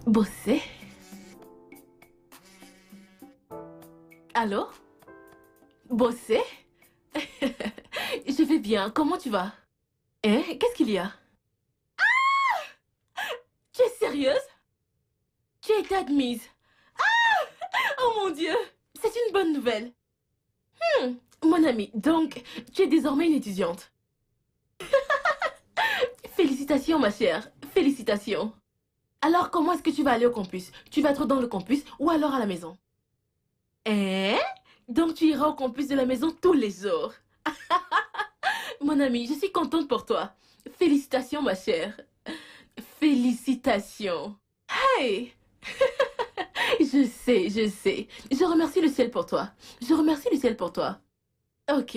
Bosser? Allô? Bosser? Je vais bien, comment tu vas? Hein? Qu'est-ce qu'il y a? Tu es sérieuse? Tu as été admise. Oh mon Dieu! C'est une bonne nouvelle. Mon ami, donc, tu es désormais une étudiante. Félicitations, ma chère. Félicitations. Alors, comment est-ce que tu vas aller au campus? Tu vas être dans le campus ou alors à la maison? Hein? Donc, tu iras au campus de la maison tous les jours. Mon ami, je suis contente pour toi. Félicitations, ma chère. Félicitations. Hey! Je sais, je sais. Je remercie le ciel pour toi. Je remercie le ciel pour toi. Ok.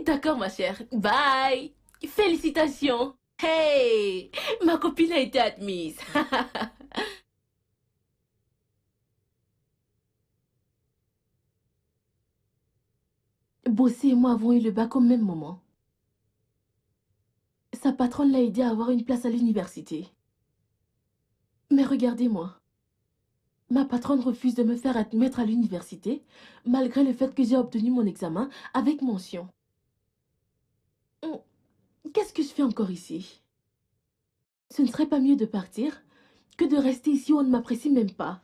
D'accord, ma chère. Bye. Félicitations. Hey! Ma copine a été admise. Bossé et moi avons eu le bac au même moment. Sa patronne l'a aidé à avoir une place à l'université. Mais regardez-moi. Ma patronne refuse de me faire admettre à l'université, malgré le fait que j'ai obtenu mon examen avec mention. Qu'est-ce que je fais encore ici? Ce ne serait pas mieux de partir que de rester ici où on ne m'apprécie même pas.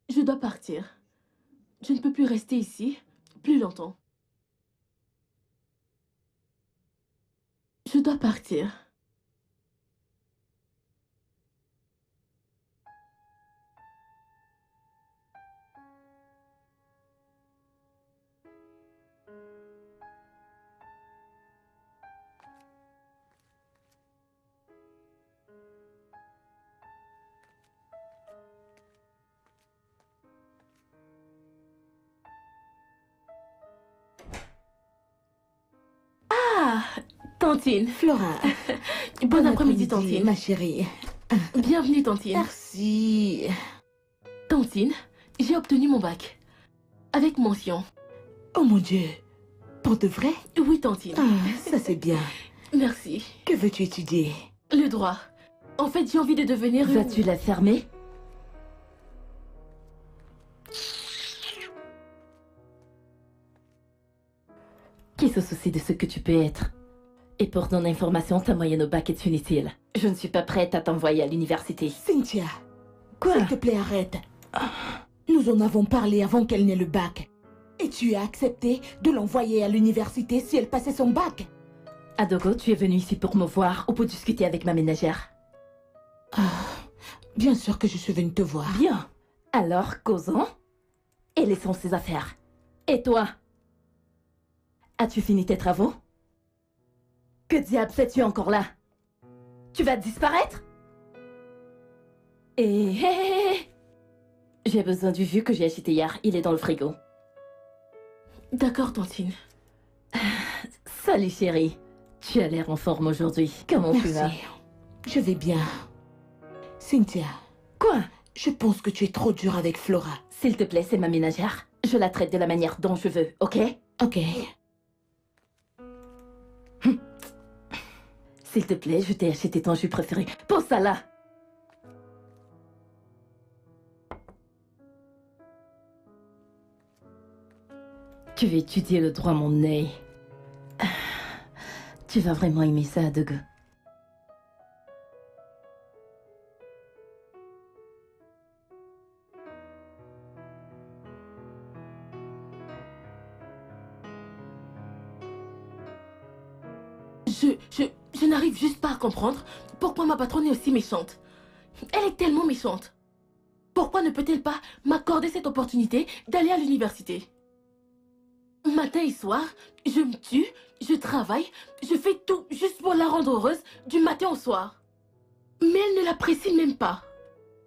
Je dois partir. Je ne peux plus rester ici plus longtemps. Je dois partir. Ah, Tantine. Flora. Bon après-midi, Tantine. Ma chérie. Bienvenue, Tantine. Merci. Tantine, j'ai obtenu mon bac. Avec mention. Oh mon Dieu. Pour de vrai? Oui, Tantine. Ça c'est bien. Merci. Que veux-tu étudier? Le droit. En fait, j'ai envie de devenir... Vas-tu la fermer? Qui se soucie de ce que tu peux être? Et pour ton information, ta moyenne au bac est inutile. Je ne suis pas prête à t'envoyer à l'université. Cynthia, Quoi? s'il te plaît, arrête. Nous en avons parlé avant qu'elle n'ait le bac. Et tu as accepté de l'envoyer à l'université si elle passait son bac. Adogo, tu es venu ici pour me voir ou pour discuter avec ma ménagère? Bien sûr que je suis venue te voir. Bien. Alors, causons et laissons ces affaires. Et toi? As-tu fini tes travaux? Que diable fais-tu encore là? Tu vas disparaître? Et... J'ai besoin du jus que j'ai acheté hier. Il est dans le frigo. D'accord, Tantine. Salut chérie. Tu as l'air en forme aujourd'hui. Comment tu vas? Merci. Je vais bien. Cynthia, Quoi? je pense que tu es trop dure avec Flora. S'il te plaît, c'est ma ménagère. Je la traite de la manière dont je veux, ok? Ok. S'il te plaît, je t'ai acheté ton jus préféré. Pose ça là! Tu veux étudier le droit, mon nez. Tu vas vraiment aimer ça, Adogo. Je n'arrive juste pas à comprendre pourquoi ma patronne est aussi méchante. Elle est tellement méchante. Pourquoi ne peut-elle pas m'accorder cette opportunité d'aller à l'université? Matin et soir, je me tue, je travaille, je fais tout juste pour la rendre heureuse du matin au soir. Mais elle ne l'apprécie même pas.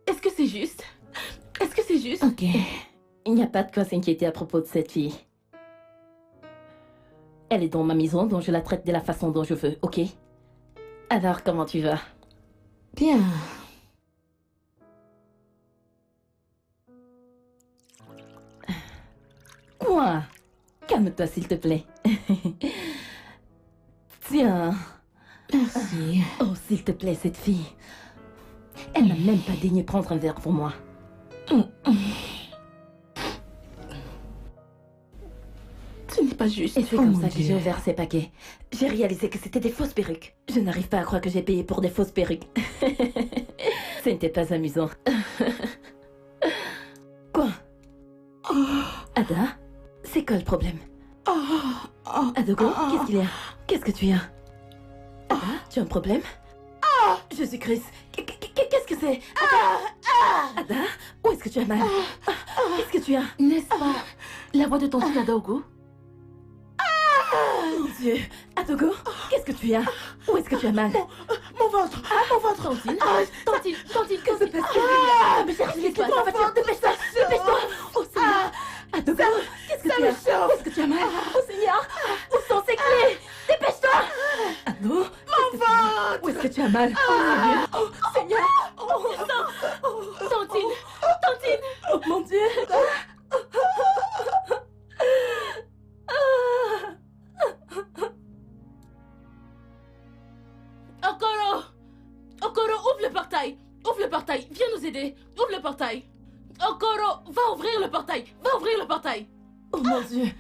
Est-ce que c'est juste? Est-ce que c'est juste? Ok. Il n'y a pas de quoi s'inquiéter à propos de cette fille. Elle est dans ma maison, donc je la traite de la façon dont je veux, ok? Alors, comment tu vas? Bien. Quoi? Calme-toi, s'il te plaît. Tiens. Merci. Merci. Oh, s'il te plaît, cette fille. Elle n'a même pas daigné prendre un verre pour moi. Ce n'est pas juste. Et c'est Oh comme mon ça que Dieu. j'ai ouvert ces paquets. J'ai réalisé que c'était des fausses perruques. Je n'arrive pas à croire que j'ai payé pour des fausses perruques. Ce n'était pas amusant. Quoi? Ada? C'est quoi le problème? Adogo, qu'est-ce qu'il y a? Qu'est-ce que tu as? Ada, tu as un problème? Je suis Chris. Qu'est-ce que c'est? Ada? Où est-ce que tu as mal? Qu'est-ce que tu as? N'est-ce pas la voix de tantine Adaogo? Mon Dieu! Adogo, qu'est-ce que tu as? Où est-ce que tu as mal? Mon ventre. Mon ventre. Tantine, Tantine, que se passe-t-il? Mais chérie, laisse-moi dans la voiture, dépêche-toi! Dépêche-toi! Oh Seigneur! Adogo, qu'est-ce que tu as? Où est-ce que tu as mal? Oh Seigneur! Où sont ces clés? Dépêche-toi! Ado, où est-ce que tu as mal? Oh mon Dieu! Oh Seigneur! Tantine, Tantine! Oh mon Dieu! Okoro, ouvre le portail! Ouvre le portail! Viens nous aider! Ouvre le portail! Okoro, va ouvrir le portail! Va ouvrir le portail! Oh mon Dieu!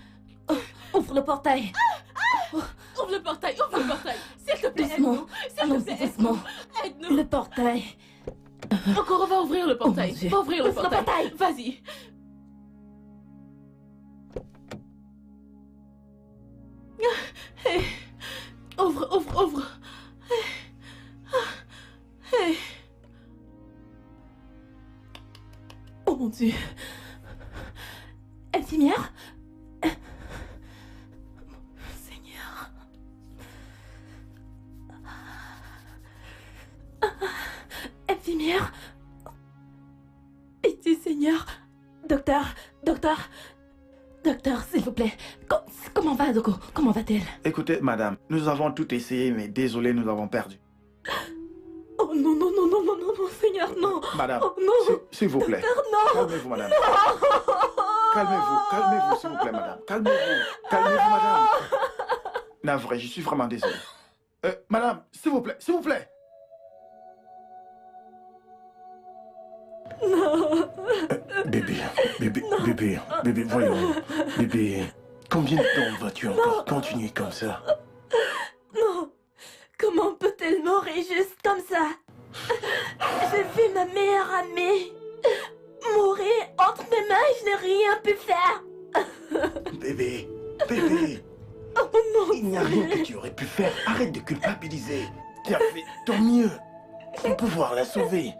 Oh, ouvre le portail! Ouvre le portail! Ouvre le portail! S'il te plaît, Doucement. aide-nous! S'il te Allons-y plaît, doucement. aide-nous! Le portail! Okoro, va ouvrir le portail! mon Dieu. Va ouvrir le Ouvre le portail! portail. Vas-y! Hey. Ouvre! Hey. Oh mon Dieu! Infirmière? Seigneur! Infirmière? Pitié, Seigneur! Docteur, s'il vous plaît. Comment va Adogo? Comment va-t-elle? Écoutez, madame, nous avons tout essayé, mais désolé, nous avons perdu. Oh non, Seigneur, non! Madame, Oh non! s'il vous plaît. Docteur, non! Calmez-vous, madame. Calmez-vous, s'il vous plaît, madame. Calmez-vous, madame. Navré, je suis vraiment désolé. Madame, s'il vous plaît. Bébé, voyons. Bébé, combien de temps vas-tu encore continuer comme ça? Non! Comment peut-elle mourir juste comme ça? J'ai vu ma meilleure amie mourir entre mes mains et je n'ai rien pu faire! Bébé. Oh non! Il n'y a rien que tu aurais pu faire. Arrête de culpabiliser. Tu as fait ton mieux pour pouvoir la sauver.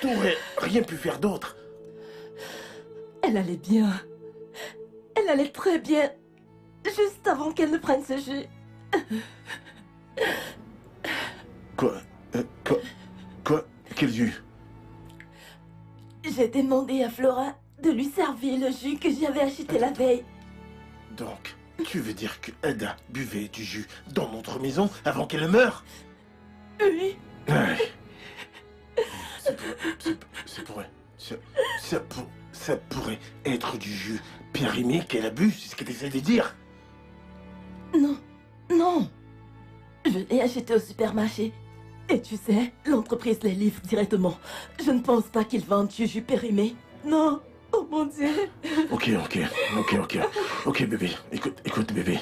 Tu n'aurais rien pu faire d'autre. Elle allait bien. Elle allait très bien. Juste avant qu'elle ne prenne ce jus. Quoi? Quel jus? J'ai demandé à Flora de lui servir le jus que j'avais acheté la veille. Donc, tu veux dire que Ada buvait du jus dans notre maison avant qu'elle meure? Oui. Ouais. Ça pourrait être du jus périmé qu'elle a bu, c'est ce que tu essaies de dire. Non. Je l'ai acheté au supermarché. Et tu sais, l'entreprise les livre directement. Je ne pense pas qu'ils vendent du jus périmé. Non. Oh mon Dieu. Ok, bébé. Écoute, bébé.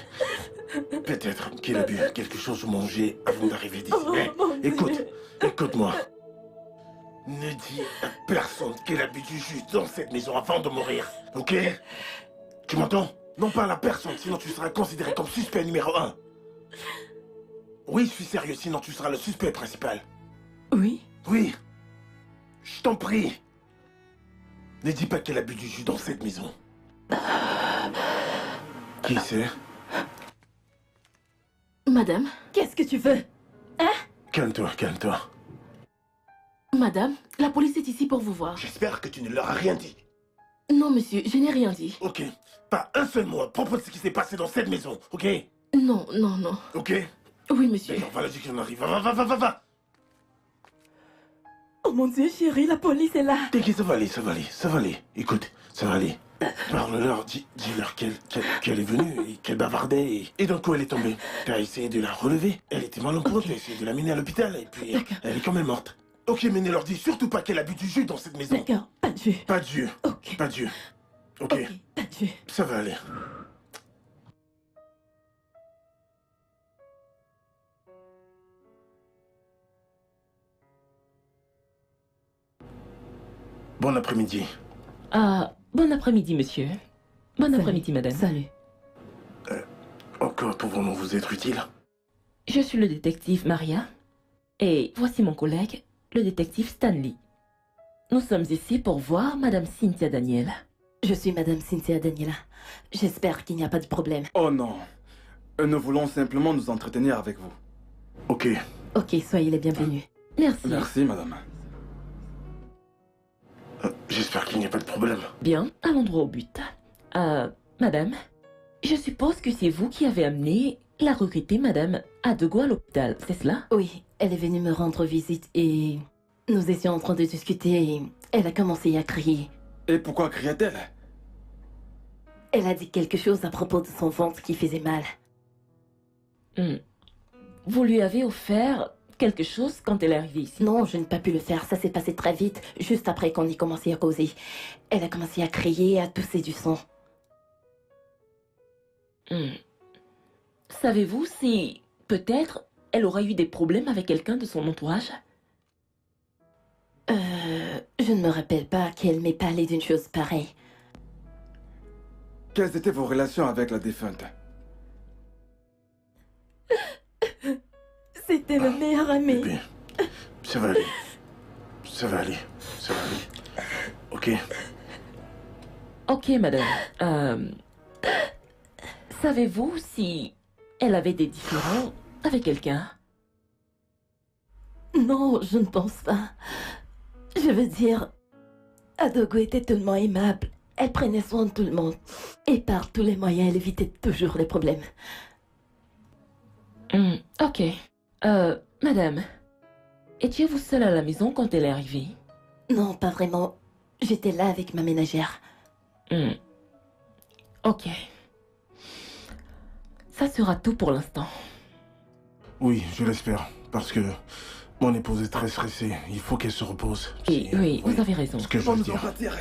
Peut-être qu'il a bu quelque chose ou mangé avant d'arriver d'ici. Oh, mon Dieu. Écoute-moi. Ne dis à personne qu'elle a bu du jus dans cette maison avant de mourir, ok? Tu m'entends? Non parle à personne, sinon tu seras considéré comme suspect numéro 1. Oui, je suis sérieux, sinon tu seras le suspect principal. Oui. Oui. Je t'en prie. Ne dis pas qu'elle a bu du jus dans cette maison. Qui c'est? Madame, Qu'est-ce que tu veux? Calme-toi. madame, la police est ici pour vous voir. J'espère que tu ne leur as rien dit. Non, monsieur, je n'ai rien dit. Ok. Pas un seul mot à propos de ce qui s'est passé dans cette maison, ok? Non. Ok? Oui, monsieur. D'accord, voilà, dis qu'on arrive. Va. Oh mon Dieu, chérie, la police est là. T'inquiète, ça va aller. Écoute, ça va aller. Parle-leur, dis-leur qu'elle est venue et qu'elle bavardait et d'un coup elle est tombée. T'as essayé de la relever. Elle était mal en point, t'as essayé de la mener à l'hôpital et puis elle est quand même morte. Ok, mais ne leur dis surtout pas qu'elle a bu du jus dans cette maison. D'accord, pas de jus. Pas de jus. Ok. Pas de jus. Ok, Ok, pas de jus. ça va aller. Bon après-midi. Ah, bon après-midi, monsieur. Bon après-midi, madame. Salut. Encore pouvons-nous vous être utiles? Je suis le détective Maria. Et voici mon collègue, le détective Stanley. Nous sommes ici pour voir madame Cynthia Daniel. Je suis madame Cynthia Daniela. J'espère qu'il n'y a pas de problème. Oh non. Nous voulons simplement nous entretenir avec vous. Ok. Ok, soyez les bienvenus. Merci. Merci, madame. J'espère qu'il n'y a pas de problème. Bien, allons droit au but. Madame, je suppose que c'est vous qui avez amené la regrettée madame Adego à l'hôpital, c'est cela? Oui, elle est venue me rendre visite et nous étions en train de discuter et elle a commencé à crier. Et pourquoi criait-elle? Elle a dit quelque chose à propos de son ventre qui faisait mal. Vous lui avez offert quelque chose quand elle est arrivée ici? Non, je n'ai pas pu le faire. Ça s'est passé très vite, juste après qu'on ait commencé à causer. Elle a commencé à crier, à tousser du sang. Savez-vous si, peut-être, elle aura eu des problèmes avec quelqu'un de son entourage? Je ne me rappelle pas qu'elle m'ait parlé d'une chose pareille. Quelles étaient vos relations avec la défunte? C'était le meilleur ami. Bébé, ça va aller. Ça va aller. Ça va aller. Ok. Ok, madame. Savez-vous si elle avait des différends avec quelqu'un? Non, je ne pense pas. Je veux dire, Adogo était tellement aimable. Elle prenait soin de tout le monde. Et par tous les moyens, elle évitait toujours les problèmes. Ok. Madame, étiez-vous seule à la maison quand elle est arrivée? Non, pas vraiment. J'étais là avec ma ménagère. Ok. Ça sera tout pour l'instant. Oui, je l'espère. Parce que mon épouse est très stressée. Il faut qu'elle se repose. Oui, vous avez raison. Ce que je Bon, veux nous en dire. partir.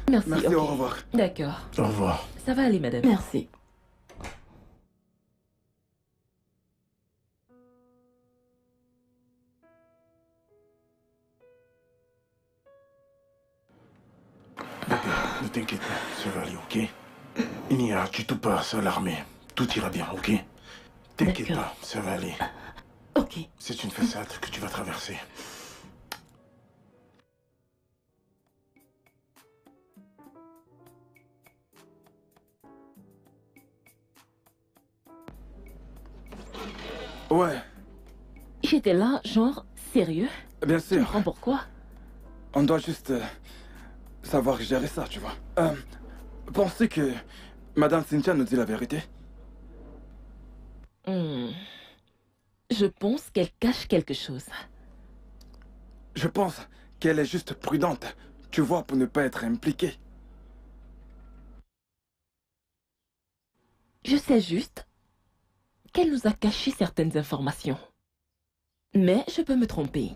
Merci, Merci, ok. au revoir. D'accord. Au revoir. Ça va aller, madame. Merci. Bébé, ne t'inquiète pas. Ça va aller, ok? Il n'y a du tout pas à s'alarmer. Tout ira bien, ok? T'inquiète D'accord. pas, ça va aller. Ok. C'est une façade que tu vas traverser. Ouais, J'étais là, genre, sérieux? bien Tu sûr. comprends pourquoi? On doit juste savoir gérer ça, tu vois. Pensez que madame Cynthia nous dit la vérité? Je pense qu'elle cache quelque chose. Je pense qu'elle est juste prudente, tu vois, pour ne pas être impliquée. Je sais juste qu'elle nous a caché certaines informations. Mais je peux me tromper.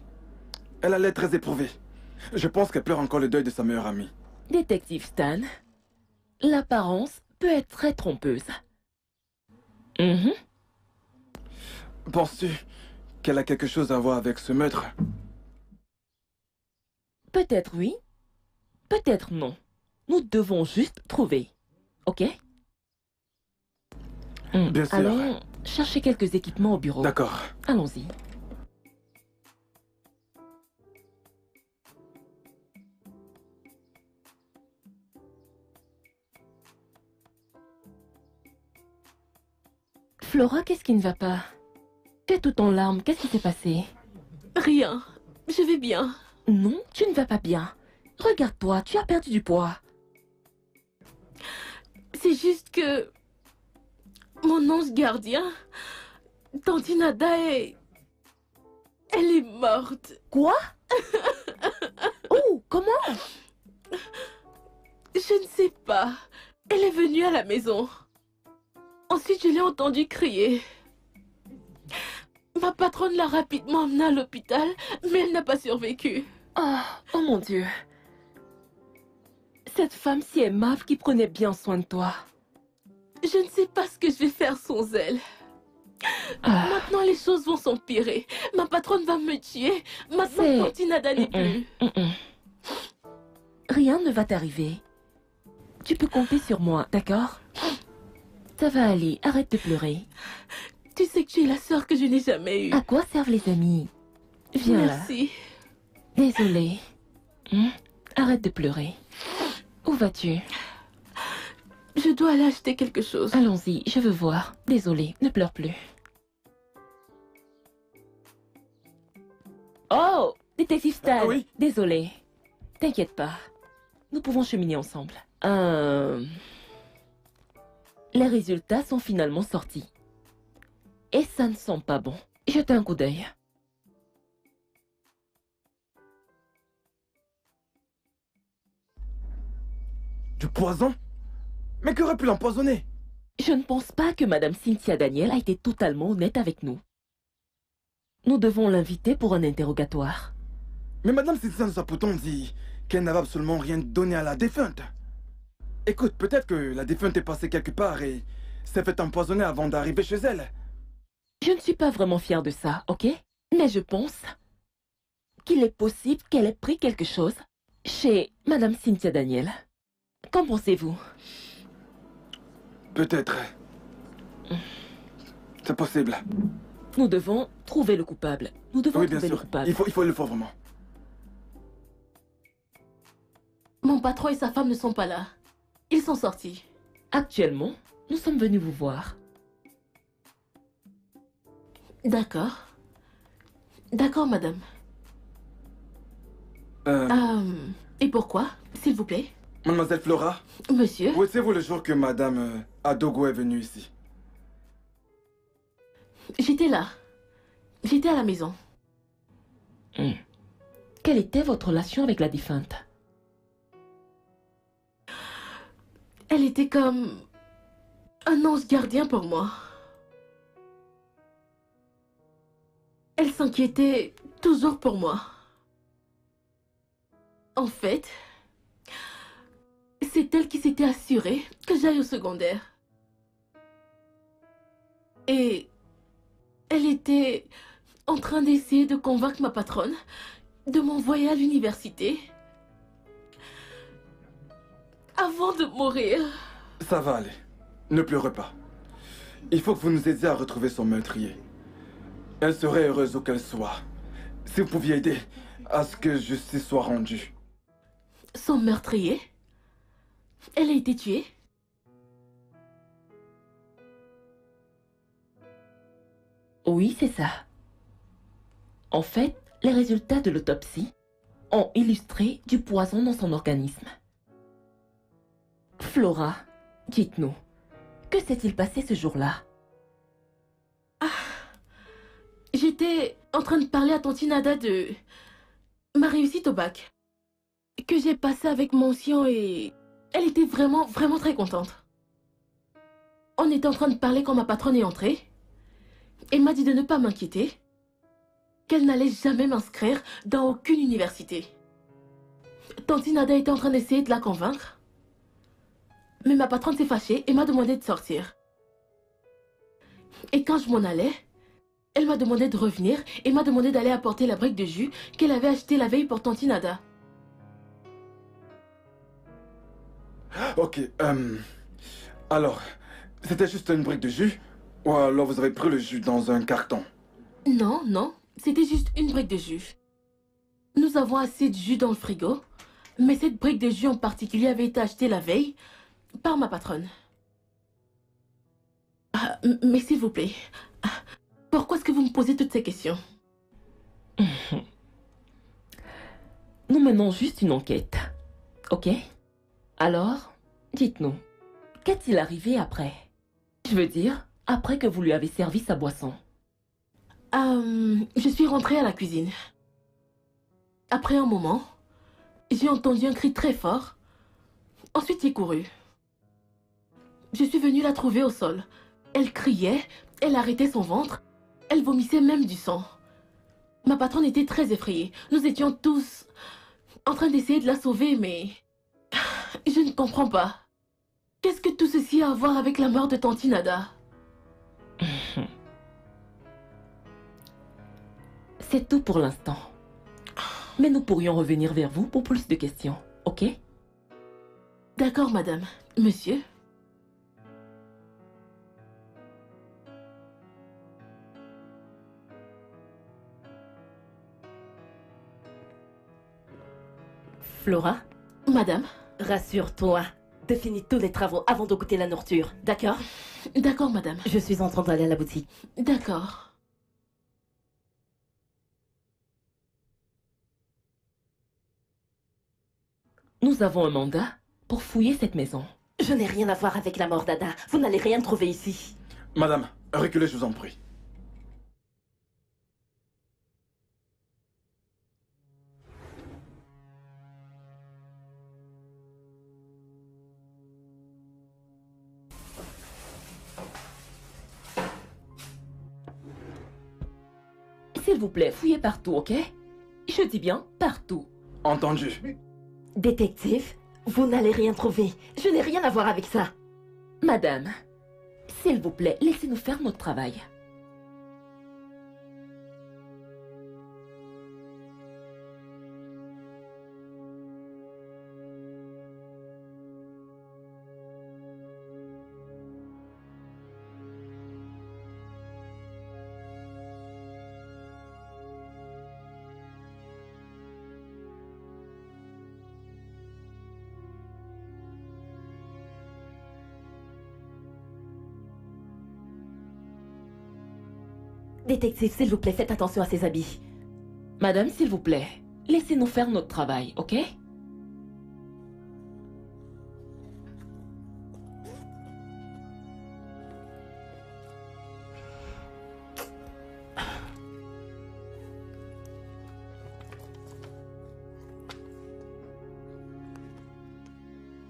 Elle a l'air très éprouvée. Je pense qu'elle pleure encore le deuil de sa meilleure amie. Détective Stan, l'apparence peut être très trompeuse. Penses-tu qu'elle a quelque chose à voir avec ce meurtre? Peut-être oui, peut-être non. Nous devons juste trouver. Ok? Bien sûr. Allons chercher quelques équipements au bureau. D'accord. Allons-y. Flora, qu'est-ce qui ne va pas? Tu es tout en larmes, qu'est-ce qui s'est passé? Rien. Je vais bien. Non, tu ne vas pas bien. Regarde-toi, tu as perdu du poids. C'est juste que... Mon ange gardien... Tante Nada est... Elle est morte. Quoi? Oh, comment? Je Je ne sais pas. Elle est venue à la maison. Ensuite, je l'ai entendue crier. Ma patronne l'a rapidement emmenée à l'hôpital, mais elle n'a pas survécu. Oh mon Dieu. Cette femme si aimable qui prenait bien soin de toi. Je ne sais pas ce que je vais faire sans elle. Maintenant, les choses vont s'empirer. Ma patronne va me tuer. Maintenant, Tante Nada n'est plus. Rien ne va t'arriver. Tu peux compter sur moi, d'accord? Ça va aller, arrête de pleurer. Tu sais que tu es la sœur que je n'ai jamais eue. À quoi servent les amis? Viens là. Merci. Désolée. Arrête de pleurer. Où vas-tu? Je dois aller acheter quelque chose. Allons-y, je veux voir. Désolée, ne pleure plus. Oh, détective Stan. Oui? Désolée. T'inquiète pas. Nous pouvons cheminer ensemble. Les résultats sont finalement sortis. Et ça ne sent pas bon. Jette un coup d'œil. Du poison? Mais qu'aurait pu l'empoisonner? Je ne pense pas que Madame Cynthia Daniel a été totalement honnête avec nous. Nous devons l'inviter pour un interrogatoire. Mais Madame Cynthia nous a pourtant dit qu'elle n'avait absolument rien donné à la défunte. Écoute, peut-être que la défunte est passée quelque part et s'est fait empoisonner avant d'arriver chez elle. Je ne suis pas vraiment fière de ça, ok? Mais je pense qu'il est possible qu'elle ait pris quelque chose chez Madame Cynthia Daniel. Qu'en pensez-vous? Peut-être. C'est possible. Nous devons trouver le coupable. Nous devons Oui, bien trouver le sûr. coupable. Il faut le faire vraiment. Mon patron et sa femme ne sont pas là. Ils sont sortis. Actuellement, nous sommes venus vous voir. D'accord. D'accord, madame. Et pourquoi, s'il vous plaît? Mademoiselle Flora, Monsieur? où étiez-vous le jour que Madame Adogo est venue ici? J'étais là. J'étais à la maison. Quelle était votre relation avec la défunte? Elle était comme un ange gardien pour moi. Elle s'inquiétait toujours pour moi. En fait, c'est elle qui s'était assurée que j'aille au secondaire. Et elle était en train d'essayer de convaincre ma patronne de m'envoyer à l'université avant de mourir. Ça va aller. Ne pleurez pas. Il faut que vous nous aidiez à retrouver son meurtrier. Elle serait heureuse où qu'elle soit. Si vous pouviez aider à ce que justice soit rendue. Son meurtrier? Elle a été tuée? Oui, c'est ça. En fait, les résultats de l'autopsie ont illustré du poison dans son organisme. Flora, dites-nous, que s'est-il passé ce jour-là? J'étais en train de parler à Tante Nada de ma réussite au bac. Que j'ai passé avec mention et elle était vraiment très contente. On était en train de parler quand ma patronne est entrée. Elle m'a dit de ne pas m'inquiéter, qu'elle n'allait jamais m'inscrire dans aucune université. Tante Nada était en train d'essayer de la convaincre. Mais ma patronne s'est fâchée et m'a demandé de sortir. Et quand je m'en allais, elle m'a demandé de revenir et m'a demandé d'aller apporter la brique de jus qu'elle avait achetée la veille pour Tante Nada. Ok, alors, c'était juste une brique de jus? Ou alors vous avez pris le jus dans un carton? Non, c'était juste une brique de jus. Nous avons assez de jus dans le frigo, mais cette brique de jus en particulier avait été achetée la veille par ma patronne. Mais s'il vous plaît, pourquoi est-ce que vous me posez toutes ces questions? Nous menons juste une enquête, ok? Alors, dites-nous, qu'est-il arrivé après? Je veux dire, après que vous lui avez servi sa boisson. Je suis rentrée à la cuisine. Après un moment, j'ai entendu un cri très fort Ensuite, j'ai couru. Je suis venue la trouver au sol. Elle criait, elle arrêtait son ventre, elle vomissait même du sang. Ma patronne était très effrayée. Nous étions tous en train d'essayer de la sauver, mais... Je ne comprends pas. Qu'est-ce que tout ceci a à voir avec la mort de Tante Nada? C'est tout pour l'instant. Mais nous pourrions revenir vers vous pour plus de questions, ok? D'accord, madame. Monsieur? Flora, Madame? rassure-toi. Définis tous les travaux avant de goûter la nourriture, d'accord? D'accord, madame. Je suis en train d'aller à la boutique. D'accord. Nous avons un mandat pour fouiller cette maison. Je n'ai rien à voir avec la mort d'Ada. Vous n'allez rien trouver ici. Madame, reculez, je vous en prie. S'il vous plaît, fouillez partout, ok? Je dis bien partout. Entendu. Détective, vous n'allez rien trouver. Je n'ai rien à voir avec ça. Madame, s'il vous plaît, laissez-nous faire notre travail. Détective, s'il vous plaît, faites attention à ses habits. Madame, s'il vous plaît, laissez-nous faire notre travail, ok?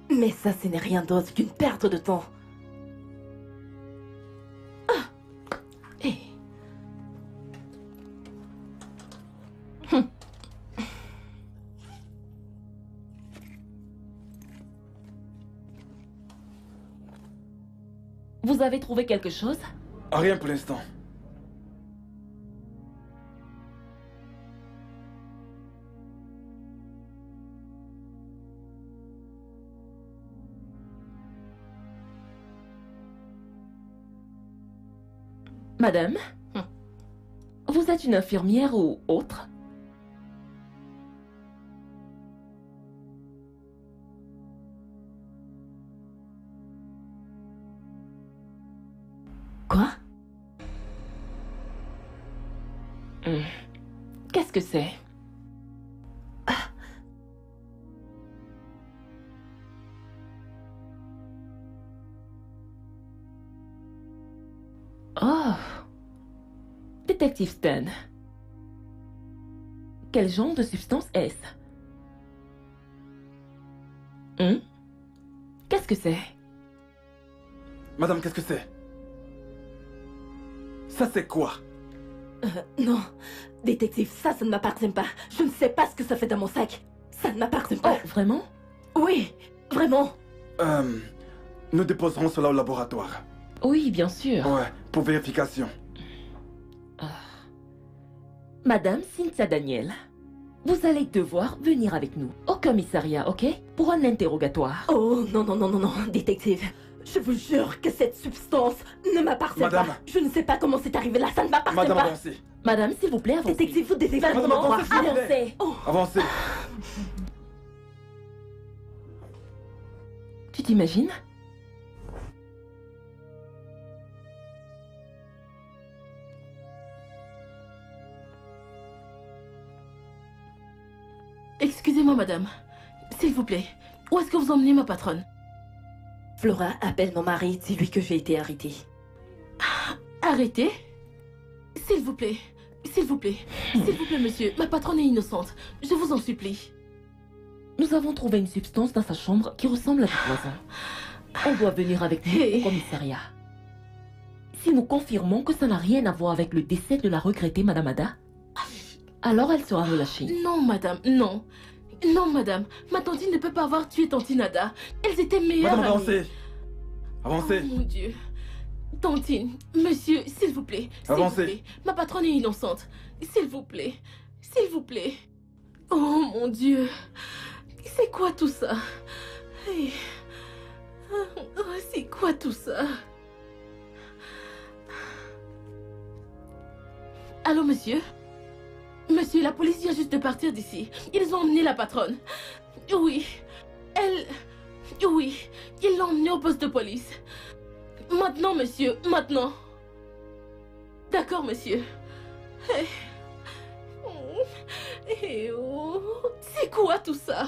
Mais ça, ce n'est rien d'autre qu'une perte de temps. Hé. Vous avez trouvé quelque chose? Rien pour l'instant. Madame? Vous êtes une infirmière ou autre? Quoi? Qu'est-ce que c'est? Oh! Détective Stan. Quel genre de substance est-ce? Qu'est-ce que c'est? Madame, qu'est-ce que c'est? Ça, c'est quoi? Non. Détective, ça ne m'appartient pas. Je ne sais pas ce que ça fait dans mon sac. Ça ne m'appartient pas. Oh, vraiment? Oui, vraiment. Nous déposerons cela au laboratoire. Oui, bien sûr. Ouais, pour vérification. Madame Cynthia Daniel, vous allez devoir venir avec nous au commissariat, ok? Pour un interrogatoire. Oh, non, non, non, non, non, détective. Je vous jure que cette substance ne m'appartient Madame. pas. Je ne sais pas comment c'est arrivé là, ça ne m'appartient Madame, pas. avancez. Madame, s'il vous plaît, avancez. Détective, vous devez Madame, vraiment avancez, s'il vous plaît. Avancez. Avancez. Tu t'imagines? Excusez-moi, madame. S'il vous plaît, où est-ce que vous emmenez ma patronne? Flora, appelle mon mari, dis-lui que j'ai été arrêtée. Arrêtez. S'il vous plaît. S'il vous plaît. S'il vous plaît, monsieur. Ma patronne est innocente. Je vous en supplie. Nous avons trouvé une substance dans sa chambre qui ressemble à du poison. Elle doit venir avec nous au commissariat. Si nous confirmons que ça n'a rien à voir avec le décès de la regrettée Madame Ada, alors elle sera relâchée. Non, madame, non. Non, madame. Ma tantine ne peut pas avoir tué tantine Ada. Elles étaient meilleures Madame, amies. avancez. Avancez. Oh mon Dieu. Tantine, monsieur, s'il vous plaît. S'il vous Avancez. plaît. Ma patronne est innocente. S'il vous plaît. S'il vous plaît. Oh mon Dieu. C'est quoi tout ça? Hey. Oh, c'est quoi tout ça? Allô, monsieur? Monsieur, la police vient juste de partir d'ici. Ils ont emmené la patronne. Oui. Elle... Oui. Ils l'ont emmenée au poste de police. Maintenant, monsieur. Maintenant. D'accord, monsieur. Eh. Eh oh. C'est quoi tout ça?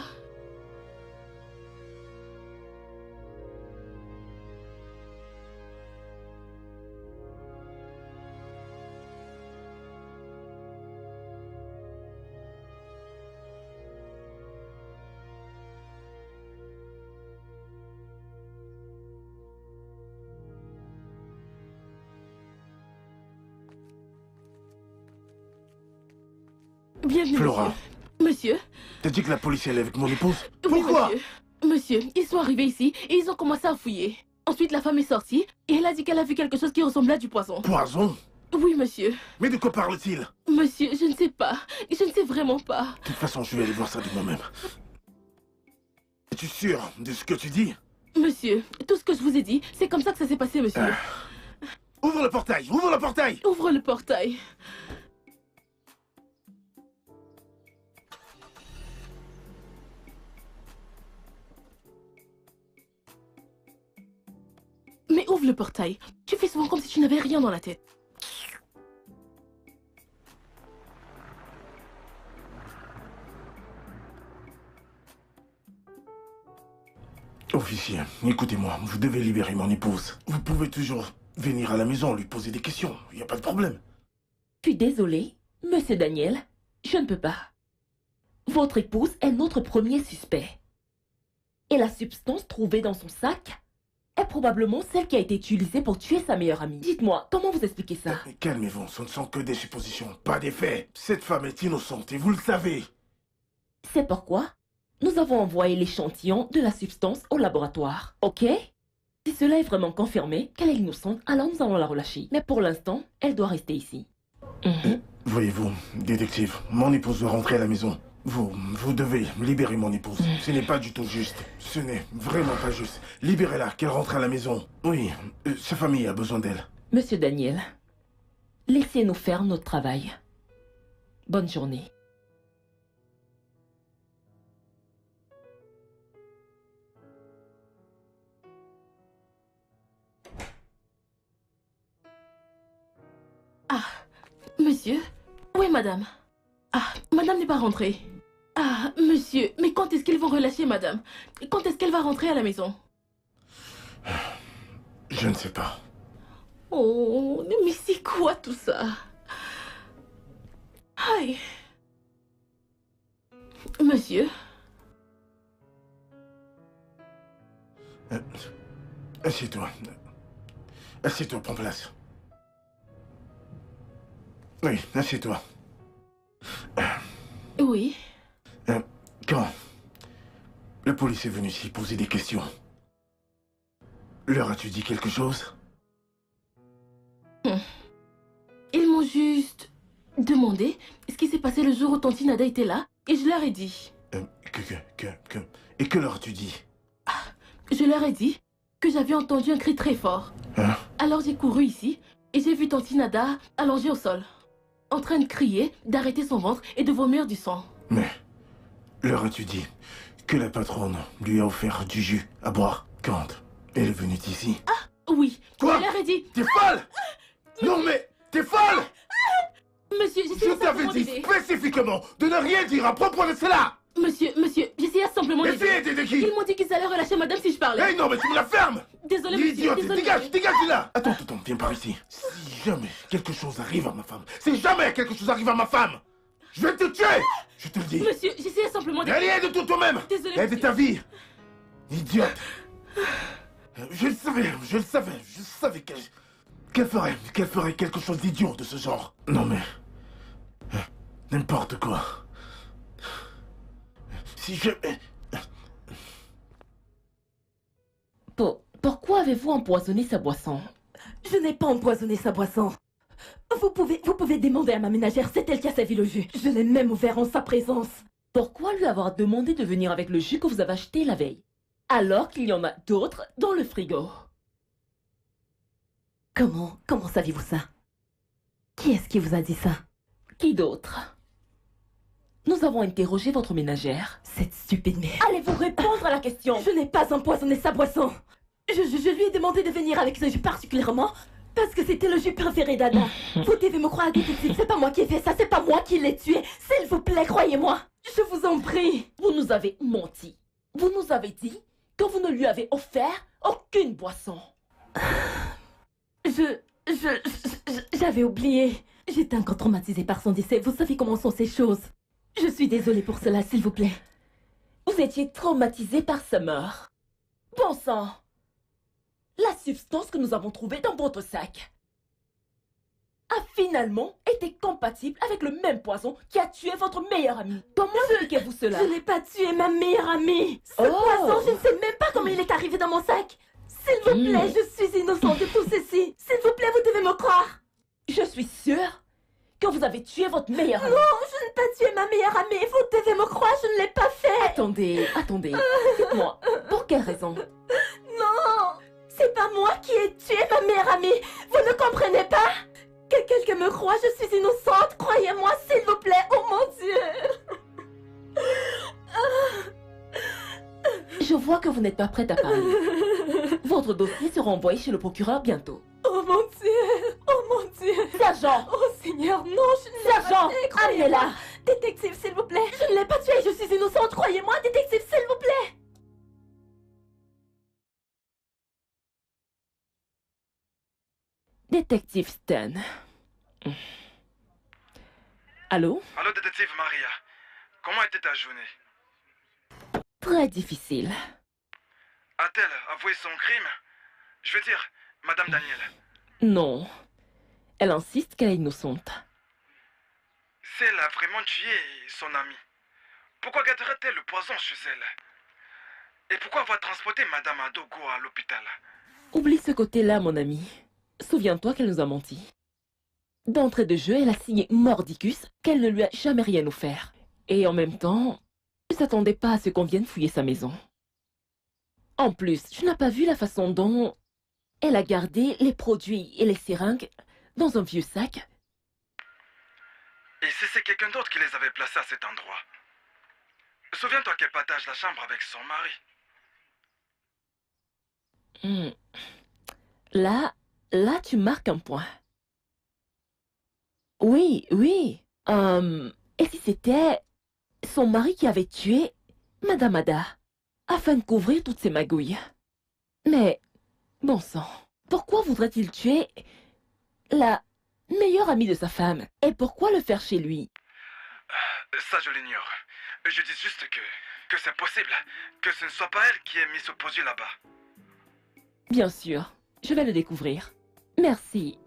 Bienvenue, Flora. Monsieur. T'as dit que la police est avec mon épouse? Oui, Pourquoi? monsieur, ils sont arrivés ici et ils ont commencé à fouiller. Ensuite, la femme est sortie et elle a dit qu'elle a vu quelque chose qui ressemblait à du poison. Poison? Oui, monsieur. Mais de quoi parle-t-il? Monsieur, je ne sais pas. Je ne sais vraiment pas. De toute façon, je vais aller voir ça de moi-même. Es-tu sûr de ce que tu dis? Monsieur, tout ce que je vous ai dit, c'est comme ça que ça s'est passé, monsieur. Ouvre le portail! Ouvre le portail! Ouvre le portail. Mais ouvre le portail. Tu fais souvent comme si tu n'avais rien dans la tête. Officier, écoutez-moi, vous devez libérer mon épouse. Vous pouvez toujours venir à la maison lui poser des questions, il n'y a pas de problème. Je suis désolée, monsieur Daniel, je ne peux pas. Votre épouse est notre premier suspect. Et la substance trouvée dans son sac est probablement celle qui a été utilisée pour tuer sa meilleure amie. Dites-moi, comment vous expliquez ça? Calmez-vous, ce ne sont que des suppositions, pas des faits. Cette femme est innocente et vous le savez. C'est pourquoi nous avons envoyé l'échantillon de la substance au laboratoire, ok? Si cela est vraiment confirmé qu'elle est innocente, alors nous allons la relâcher. Mais pour l'instant, elle doit rester ici. Voyez-vous, détective, mon épouse doit rentrer à la maison. Vous devez libérer mon épouse. Ce n'est pas du tout juste. Ce n'est vraiment pas juste. Libérez-la, qu'elle rentre à la maison. Oui, sa famille a besoin d'elle. Monsieur Daniel, laissez-nous faire notre travail. Bonne journée. Ah, monsieur? Oui, madame. Ah, madame n'est pas rentrée. Ah, monsieur, mais quand est-ce qu'ils vont relâcher madame? Quand est-ce qu'elle va rentrer à la maison? Je ne sais pas. Oh, mais c'est quoi tout ça? Aïe. Monsieur? Assieds-toi. Assieds-toi, prends place. Oui, assieds-toi. Oui. Quand la police est venue ici poser des questions, leur as-tu dit quelque chose? Ils m'ont juste demandé ce qui s'est passé le jour où tantine Ada était là et je leur ai dit. Et que leur as-tu dit? Je leur ai dit que j'avais entendu un cri très fort. Hein? Alors j'ai couru ici et j'ai vu tantine Ada allongée au sol, en train de crier, d'arrêter son ventre et de vomir du sang. Mais leur as-tu dit que la patronne lui a offert du jus à boire quand elle est venue ici? Oui, Quoi? je leur ai dit. T'es folle? Non mais, t'es folle? Monsieur, Je j'essayais t'avais simplement dit d'aider. spécifiquement de ne rien dire à propos de cela! Monsieur, j'essayais simplement Les d'aider. filles étaient de qui? Ils m'ont dit qu'ils allaient relâcher madame si je parlais. Hey non mais tu me la fermes! Désolé, monsieur, Idiote, désolé. dégage de là! Attends, viens par ici. Si jamais quelque chose arrive à ma femme, je vais te tuer! Je te le dis. Monsieur, j'essayais simplement de... Allez, aide-toi toi-même. Désolée, Aide monsieur. ta vie. Idiote. Je le savais qu'elle ferait quelque chose d'idiot de ce genre. Non mais... N'importe quoi. Si je... Pourquoi avez-vous empoisonné sa boisson? Je n'ai pas empoisonné sa boisson. Vous pouvez demander à ma ménagère, c'est elle qui a servi le jus. Je l'ai même ouvert en sa présence. Pourquoi lui avoir demandé de venir avec le jus que vous avez acheté la veille, alors qu'il y en a d'autres dans le frigo? Comment saviez-vous ça? Qui est-ce qui vous a dit ça? Qui d'autre? Nous avons interrogé votre ménagère. Cette stupide merde. Allez-vous répondre à la question? Je n'ai pas empoisonné sa boisson. Je lui ai demandé de venir avec ce jus particulièrement parce que c'était le jus préféré d'Anna. Vous devez me croire, détective, c'est pas moi qui ai fait ça, c'est pas moi qui l'ai tué. S'il vous plaît, croyez-moi. Je vous en prie. Vous nous avez menti. Vous nous avez dit que vous ne lui avez offert aucune boisson. J'avais oublié. J'étais encore traumatisée par son décès. Vous savez comment sont ces choses. Je suis désolée pour cela, s'il vous plaît. Vous étiez traumatisé par sa mort. Bon sang! La substance que nous avons trouvée dans votre sac a finalement été compatible avec le même poison qui a tué votre meilleur ami. Comment expliquez-vous cela? Je n'ai pas tué ma meilleure amie. Ce poison, je ne sais même pas comment il est arrivé dans mon sac. S'il vous plaît, je suis innocente de tout ceci. S'il vous plaît, vous devez me croire. Je suis sûre que vous avez tué votre meilleur ami. Non, je n'ai pas tué ma meilleure amie. Vous devez me croire, je ne l'ai pas fait. Attendez. Dites-moi, pour quelle raison? Non, c'est pas moi qui ai tué ma meilleure amie. Vous ne comprenez pas? Que quelqu'un me croit, je suis innocente. Croyez-moi, s'il vous plaît. Oh mon Dieu. Je vois que vous n'êtes pas prête à parler. Votre dossier sera envoyé chez le procureur bientôt. Oh mon Dieu. Oh mon Dieu. Sergent! Oh Seigneur, non, je ne l'ai Sergent! pas tué. Croyez-moi. Amenez-la! Détective, s'il vous plaît. Je ne l'ai pas tué, je suis innocente. Croyez-moi, détective, s'il vous plaît. Détective Stan. Allô? Allô, détective Maria. Comment était ta journée? Très difficile. A-t-elle avoué son crime? Je veux dire, Madame Daniel. Non. Elle insiste qu'elle est innocente. Si elle a vraiment tué son ami, pourquoi garderait-elle le poison chez elle? Et pourquoi avoir transporté Madame Adogo à l'hôpital? Oublie ce côté-là, mon ami. Souviens-toi qu'elle nous a menti. D'entrée de jeu, elle a signé mordicus qu'elle ne lui a jamais rien offert. Et en même temps, je ne s'attendais pas à ce qu'on vienne fouiller sa maison. En plus, tu n'as pas vu la façon dont elle a gardé les produits et les seringues dans un vieux sac? Et si c'est quelqu'un d'autre qui les avait placés à cet endroit? Souviens-toi qu'elle partage la chambre avec son mari. Là, tu marques un point. Oui. Et si c'était son mari qui avait tué Madame Ada, afin de couvrir toutes ces magouilles? Mais, bon sang, pourquoi voudrait-il tuer la meilleure amie de sa femme? Et pourquoi le faire chez lui? Ça, je l'ignore. Je dis juste que c'est possible que ce ne soit pas elle qui ait mis ce produit là-bas. Bien sûr, je vais le découvrir. Merci.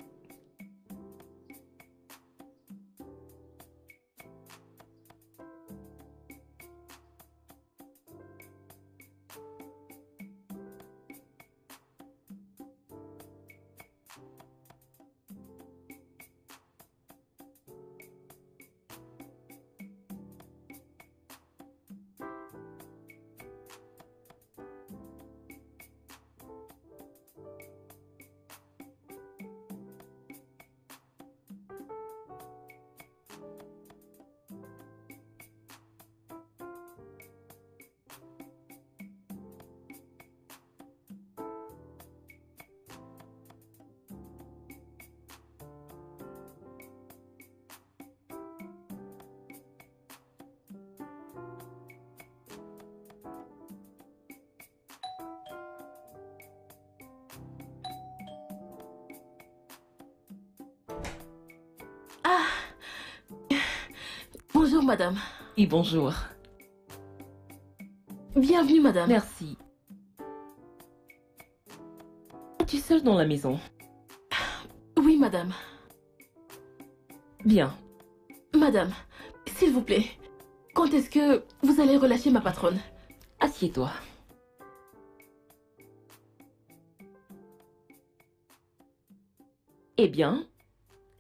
Bonjour, madame. Oui, bonjour. Bienvenue, madame. Merci. Es-tu seule dans la maison? Oui, madame. Bien. Madame, s'il vous plaît, quand est-ce que vous allez relâcher ma patronne? Assieds-toi. Eh bien,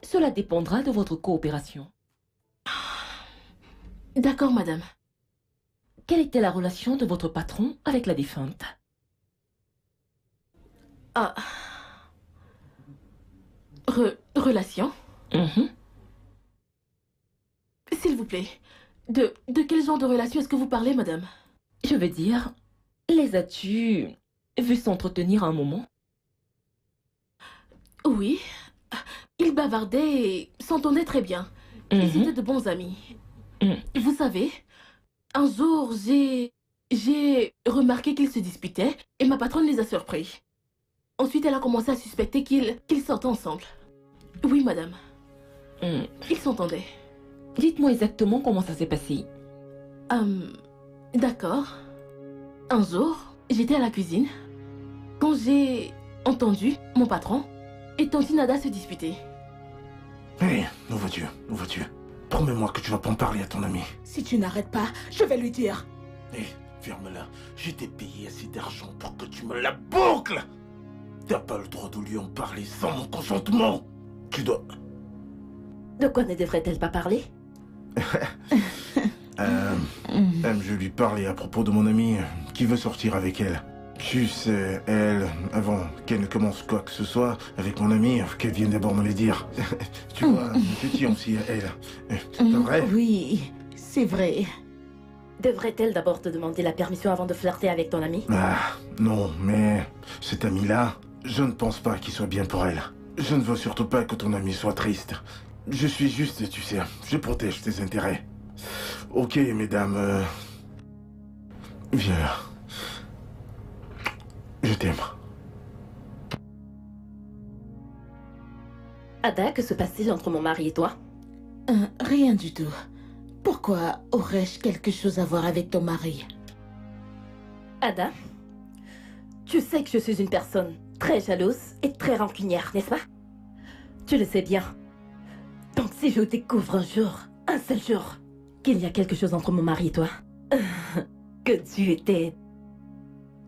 cela dépendra de votre coopération. D'accord, madame. Quelle était la relation de votre patron avec la défunte? Ah. Relation? Mhm. S'il vous plaît, de quel genre de relation est-ce que vous parlez, madame? Je veux dire, les as-tu vus s'entretenir un moment? Oui. Ils bavardaient et s'entendaient très bien. Ils Mhm. étaient de bons amis. Mm. Vous savez, un jour, j'ai remarqué qu'ils se disputaient et ma patronne les a surpris. Ensuite, elle a commencé à suspecter qu'ils sortaient ensemble. Oui, madame. Mm. Ils s'entendaient. Dites-moi exactement comment ça s'est passé. D'accord. Un jour, j'étais à la cuisine quand j'ai entendu mon patron et Tante Nada se disputer. Hé, où vas-tu? Où vas-tu? Promets-moi que tu vas pas en parler à ton ami. Si tu n'arrêtes pas, je vais lui dire. Hé, ferme-la. Je t'ai payé assez d'argent pour que tu me la boucles. T'as pas le droit de lui en parler sans mon consentement. Tu dois... De quoi ne devrait-elle pas parler? Je lui parlais à propos de mon ami qui veut sortir avec elle. Tu sais, elle, avant qu'elle ne commence quoi que ce soit avec mon ami, qu'elle vienne d'abord me le dire. Tu vois, je tiens aussi à elle. C'est pas vrai? Oui, c'est vrai. Devrait-elle d'abord te demander la permission avant de flirter avec ton ami? Ah, non, mais cet ami-là, je ne pense pas qu'il soit bien pour elle. Je ne veux surtout pas que ton ami soit triste. Je suis juste, tu sais, je protège tes intérêts. Ok, mesdames, viens là. Je t'aime. Ada, que se passe-t-il entre mon mari et toi? Rien du tout. Pourquoi aurais-je quelque chose à voir avec ton mari? Ada, tu sais que je suis une personne très jalouse et très rancunière, n'est-ce pas? Tu le sais bien. Donc si je découvre un jour, un seul jour, qu'il y a quelque chose entre mon mari et toi, que Dieu t'aide.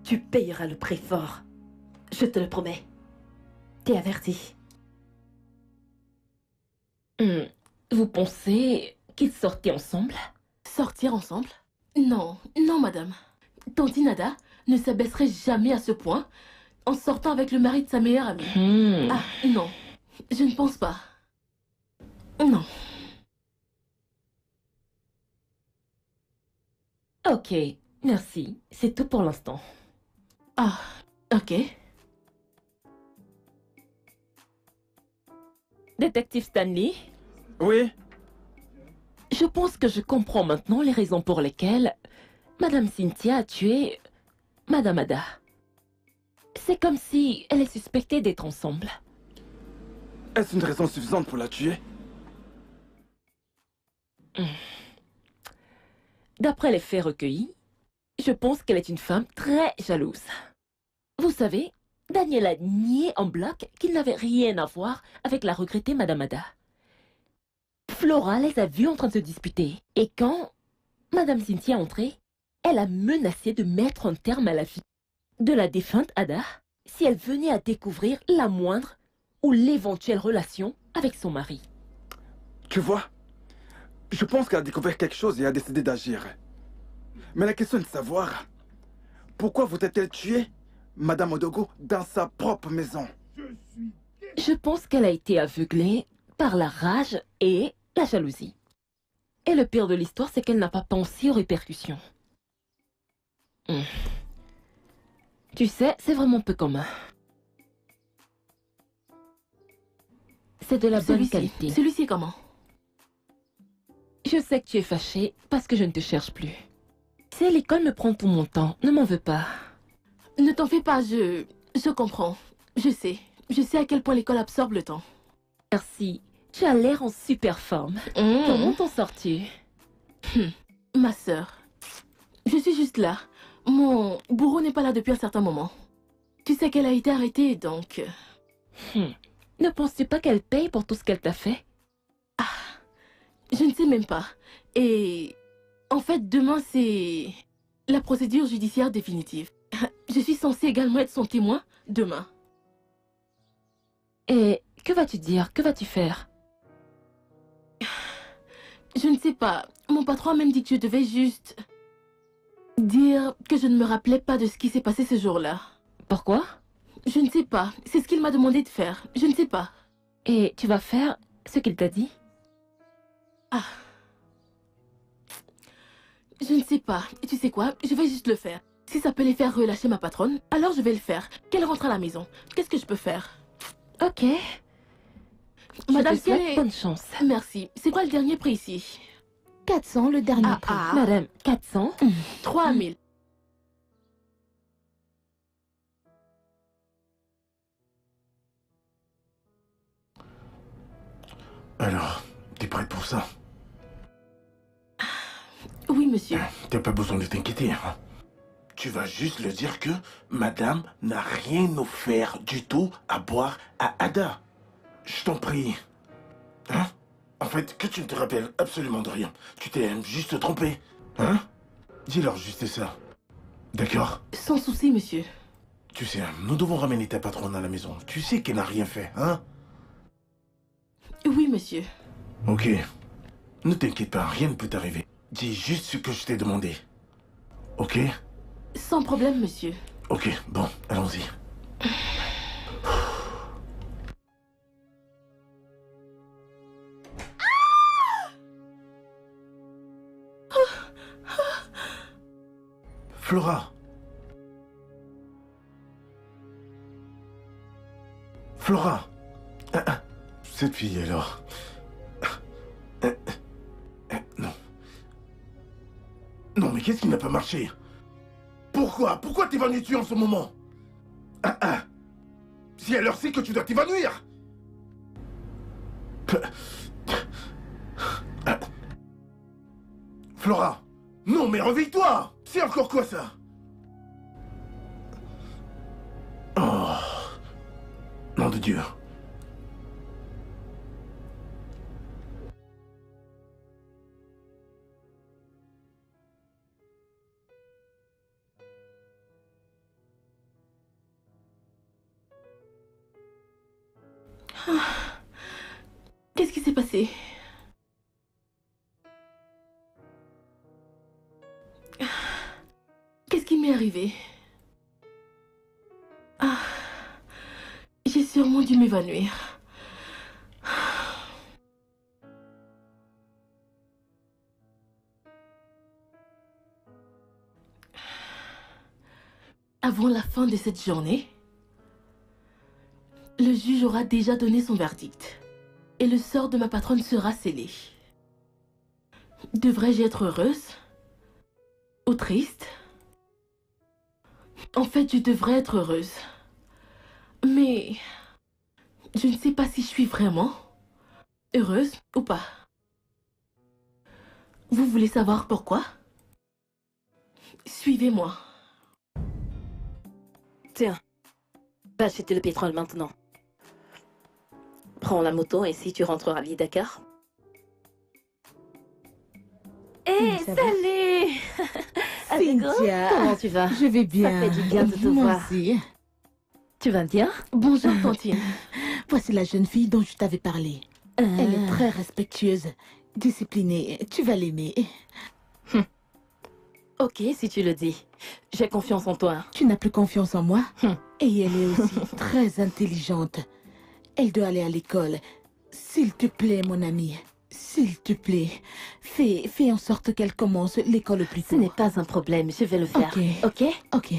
Tu payeras le prix fort. Je te le promets. T'es averti. Vous pensez qu'ils sortaient ensemble? Sortir ensemble? Non, non, madame. Tante Nada ne s'abaisserait jamais à ce point en sortant avec le mari de sa meilleure amie. Ah, non. Je ne pense pas. Non. Ok, merci. C'est tout pour l'instant. Ah, ok. Détective Stanley, Oui? je pense que je comprends maintenant les raisons pour lesquelles Madame Cynthia a tué Madame Ada. C'est comme si elle est suspectée d'être ensemble. Est-ce une raison suffisante pour la tuer? D'après les faits recueillis, je pense qu'elle est une femme très jalouse. Vous savez, Daniel a nié en bloc qu'il n'avait rien à voir avec la regrettée Madame Ada. Flora les a vus en train de se disputer. Et quand Madame Cynthia est entrée, elle a menacé de mettre un terme à la vie de la défunte Ada si elle venait à découvrir la moindre ou l'éventuelle relation avec son mari. Tu vois? Je pense qu'elle a découvert quelque chose et a décidé d'agir. Mais la question est de savoir... Pourquoi voudrait-elle tuer Madame Odogo dans sa propre maison? Je pense qu'elle a été aveuglée par la rage et la jalousie. Et le pire de l'histoire, c'est qu'elle n'a pas pensé aux répercussions. Tu sais, c'est vraiment peu commun. C'est de la bonne qualité. Celui-ci est comment? Je sais que tu es fâchée parce que je ne te cherche plus. C'est l'école me prend tout mon temps, ne m'en veux pas. Ne t'en fais pas, je comprends. Je sais à quel point l'école absorbe le temps. Merci, tu as l'air en super forme. Comment t'en sors-tu? Ma sœur. Je suis juste là. Mon bourreau n'est pas là depuis un certain moment. Tu sais qu'elle a été arrêtée, donc... Ne penses-tu pas qu'elle paye pour tout ce qu'elle t'a fait? Je ne sais même pas. Et... En fait, demain, c'est... la procédure judiciaire définitive. Je suis censée également être son témoin demain. Et que vas-tu dire? Que vas-tu faire? Je ne sais pas. Mon patron m'a dit que je devais juste... dire que je ne me rappelais pas de ce qui s'est passé ce jour-là. Pourquoi? Je ne sais pas. C'est ce qu'il m'a demandé de faire. Je ne sais pas. Et tu vas faire ce qu'il t'a dit? Je ne sais pas. Et tu sais quoi? Je vais juste le faire. Si ça peut les faire relâcher ma patronne, alors je vais le faire. Qu'elle rentre à la maison. Qu'est-ce que je peux faire? Ok. Madame, je te souhaite quel est... bonne chance. Merci. C'est quoi le dernier prix ici? 400 le dernier prix. Madame, 400? 3000. Alors, t'es prête pour ça? Oui, monsieur. T'as pas besoin de t'inquiéter, hein? Tu vas juste le dire que madame n'a rien offert du tout à boire à Ada. Je t'en prie. Hein? En fait, que tu ne te rappelles absolument de rien. Tu t'es juste trompé. Hein? Dis-leur juste ça. D'accord? Sans souci, monsieur. Tu sais, nous devons ramener ta patronne à la maison. Tu sais qu'elle n'a rien fait, hein? Oui, monsieur. Ok. Ne t'inquiète pas, rien ne peut t'arriver. Dis juste ce que je t'ai demandé. Ok? Sans problème, monsieur. Ok, bon, allons-y. Flora. Flora. Cette fille alors. Non. Non, mais qu'est-ce qui n'a pas marché? Pourquoi t'évanouis-tu en ce moment? Si elle leur sait que tu dois t'évanouir. Flora. Non, mais réveille-toi. C'est encore quoi ça? Oh. Nom de Dieu. Qu'est-ce qui s'est passé? Qu'est-ce qui m'est arrivé? J'ai sûrement dû m'évanouir. Avant la fin de cette journée, le juge aura déjà donné son verdict et le sort de ma patronne sera scellé. Devrais-je être heureuse? Ou triste? En fait, je devrais être heureuse. Mais je ne sais pas si je suis vraiment heureuse ou pas. Vous voulez savoir pourquoi? Suivez-moi. Tiens, va acheter le pétrole maintenant. Prends la moto et si tu rentreras à Dakar. Hé, Ça va? salut Cynthia, Comment tu vas? je vais bien. Ça fait du bien de te Moi voir. aussi. Tu vas bien? Bonjour, Tantine. Voici la jeune fille dont je t'avais parlé. Elle est très respectueuse, disciplinée. Tu vas l'aimer. Ok, si tu le dis. J'ai confiance en toi. Tu n'as plus confiance en moi? Et elle est aussi très intelligente. Elle doit aller à l'école. S'il te plaît, mon ami. S'il te plaît. Fais en sorte qu'elle commence l'école le plus Ce tôt. n'est pas un problème, je vais le faire. Ok. Ok? Ok.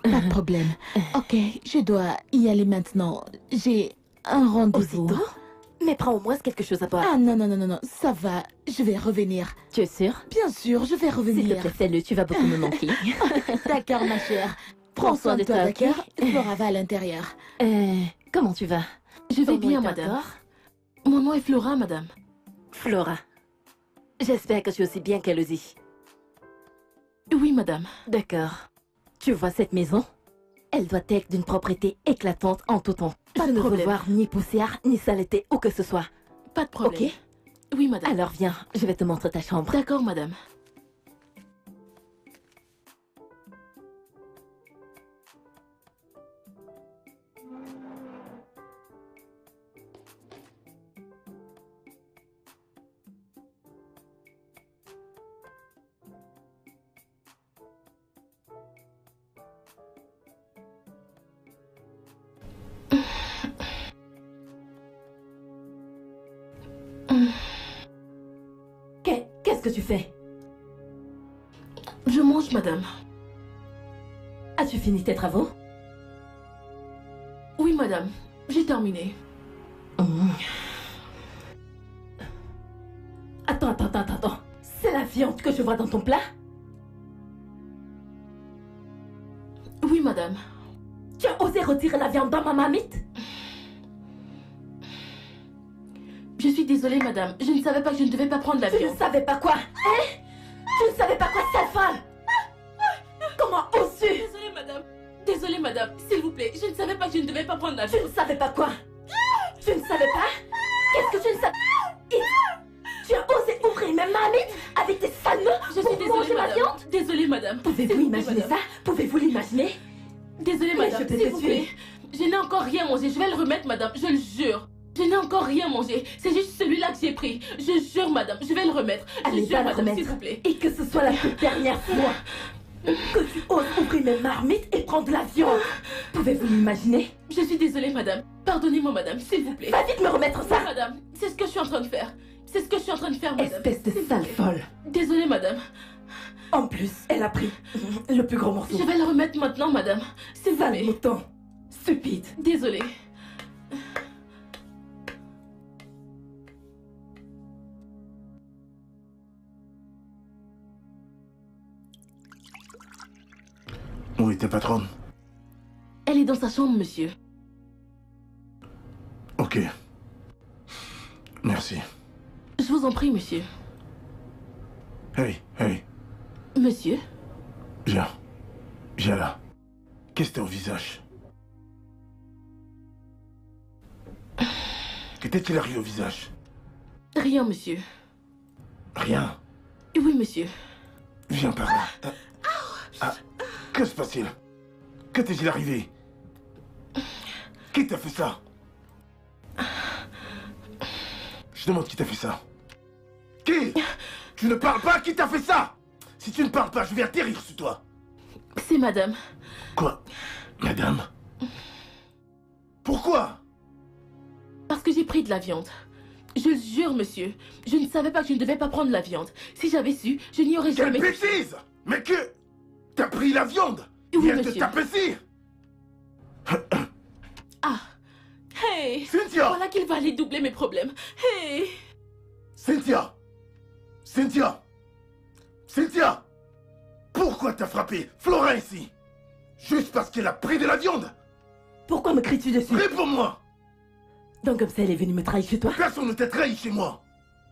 Pas de problème. Ok, je dois y aller maintenant. J'ai un rendez-vous. Aussitôt? Mais prends au moins quelque chose à boire. Ah non, non, non, non, non. Ça va. Je vais revenir. Tu es sûre? Bien sûr, je vais S'il te revenir. plaît, fais-le, tu vas beaucoup me manquer. D'accord, ma chère. Prends soin de toi, ok? d'accord? Flora va à l'intérieur. Comment tu vas? Je vais Ton nom bien, est madame. encore? Mon nom est Flora, madame. Flora. J'espère que tu es aussi bien qu'elle le dit. Oui, madame. D'accord. Tu vois cette maison? Elle doit être d'une propreté éclatante en tout temps. Pas Je de ne veux problème. voir ni poussière, ni saleté, ou que ce soit. Pas de problème. Ok? Oui, madame. Alors viens, je vais te montrer ta chambre. D'accord, madame. Qu'est-ce que tu fais? Je mange, madame. As-tu fini tes travaux? Oui, madame. J'ai terminé. Attends. C'est la viande que je vois dans ton plat? Oui, madame. Tu as osé retirer la viande dans ma marmite? Je suis désolée, madame. Je ne savais pas que je ne devais pas prendre la Tu ne viande. savais pas quoi? Hein? Tu ne savais pas quoi, sale folle? Comment oses-tu? Désolée, madame. Désolée, madame. S'il vous plaît, je ne savais pas que je ne devais pas prendre la Tu viande. ne savais pas quoi? Tu ne savais pas? Qu'est-ce que tu ne savais? Tu as osé ouvrir ma marmite avec tes sales mains Je suis pour désolée, manger ma madame. viande? Désolée, madame. S'il Pouvez-vous vous plaît, imaginer madame. ça? Pouvez-vous l'imaginer? Désolée, Mais madame. je peux S'il te vous tuer. plaît. Je n'ai encore rien mangé. Je vais le remettre, madame. Je le jure. Je n'ai encore rien mangé. C'est juste celui-là que j'ai pris. Je jure, madame. Je vais le remettre. Allez, Je jure, va le madame, s'il remettre. vous plaît. Et que ce soit la toute dernière fois que tu oses ouvrir mes marmites et prendre la viande. Pouvez-vous l'imaginer? Je suis désolée, madame. Pardonnez-moi, madame, s'il vous plaît. Va vite me remettre ça! Oui, madame. C'est ce que je suis en train de faire. C'est ce que je suis en train de faire, madame. Espèce de sale folle. Désolée, madame. En plus, elle a pris le plus gros morceau. Je vais le remettre maintenant, madame. S'il vous Sale plaît. mouton. Stupide. Désolée. Oui, t'es patronne. Elle est dans sa chambre, monsieur. Ok. Merci. Je vous en prie, monsieur. Hey, Monsieur? viens. Viens là. Qu'est-ce que t'as au visage? Que t'est-il arrivé au visage? Rien, monsieur. Rien. Oui, monsieur. Viens par là. Que se passe-t-il? Que t'est-il arrivé? Qui t'a fait ça? Je demande qui t'a fait ça. Qui? Tu ne parles pas? Qui t'a fait ça? Si tu ne parles pas, je vais atterrir sur toi. C'est madame. Quoi? Madame? Pourquoi? Parce que j'ai pris de la viande. Je le jure, monsieur. Je ne savais pas que je ne devais pas prendre la viande. Si j'avais su, je n'y aurais Quelle jamais... bêtise! Mais que... T'as pris la viande? Oui, Et elle te monsieur. tape ici? Ah. Hey. Cynthia! Voilà qu'il va aller doubler mes problèmes. Hey. Cynthia! Cynthia! Cynthia! Pourquoi t'as frappé Flora ici? Juste parce qu'elle a pris de la viande? Pourquoi me cries-tu dessus? Réponds-moi! Donc comme ça, elle est venue me trahir chez toi? Personne ne t'a trahi chez moi!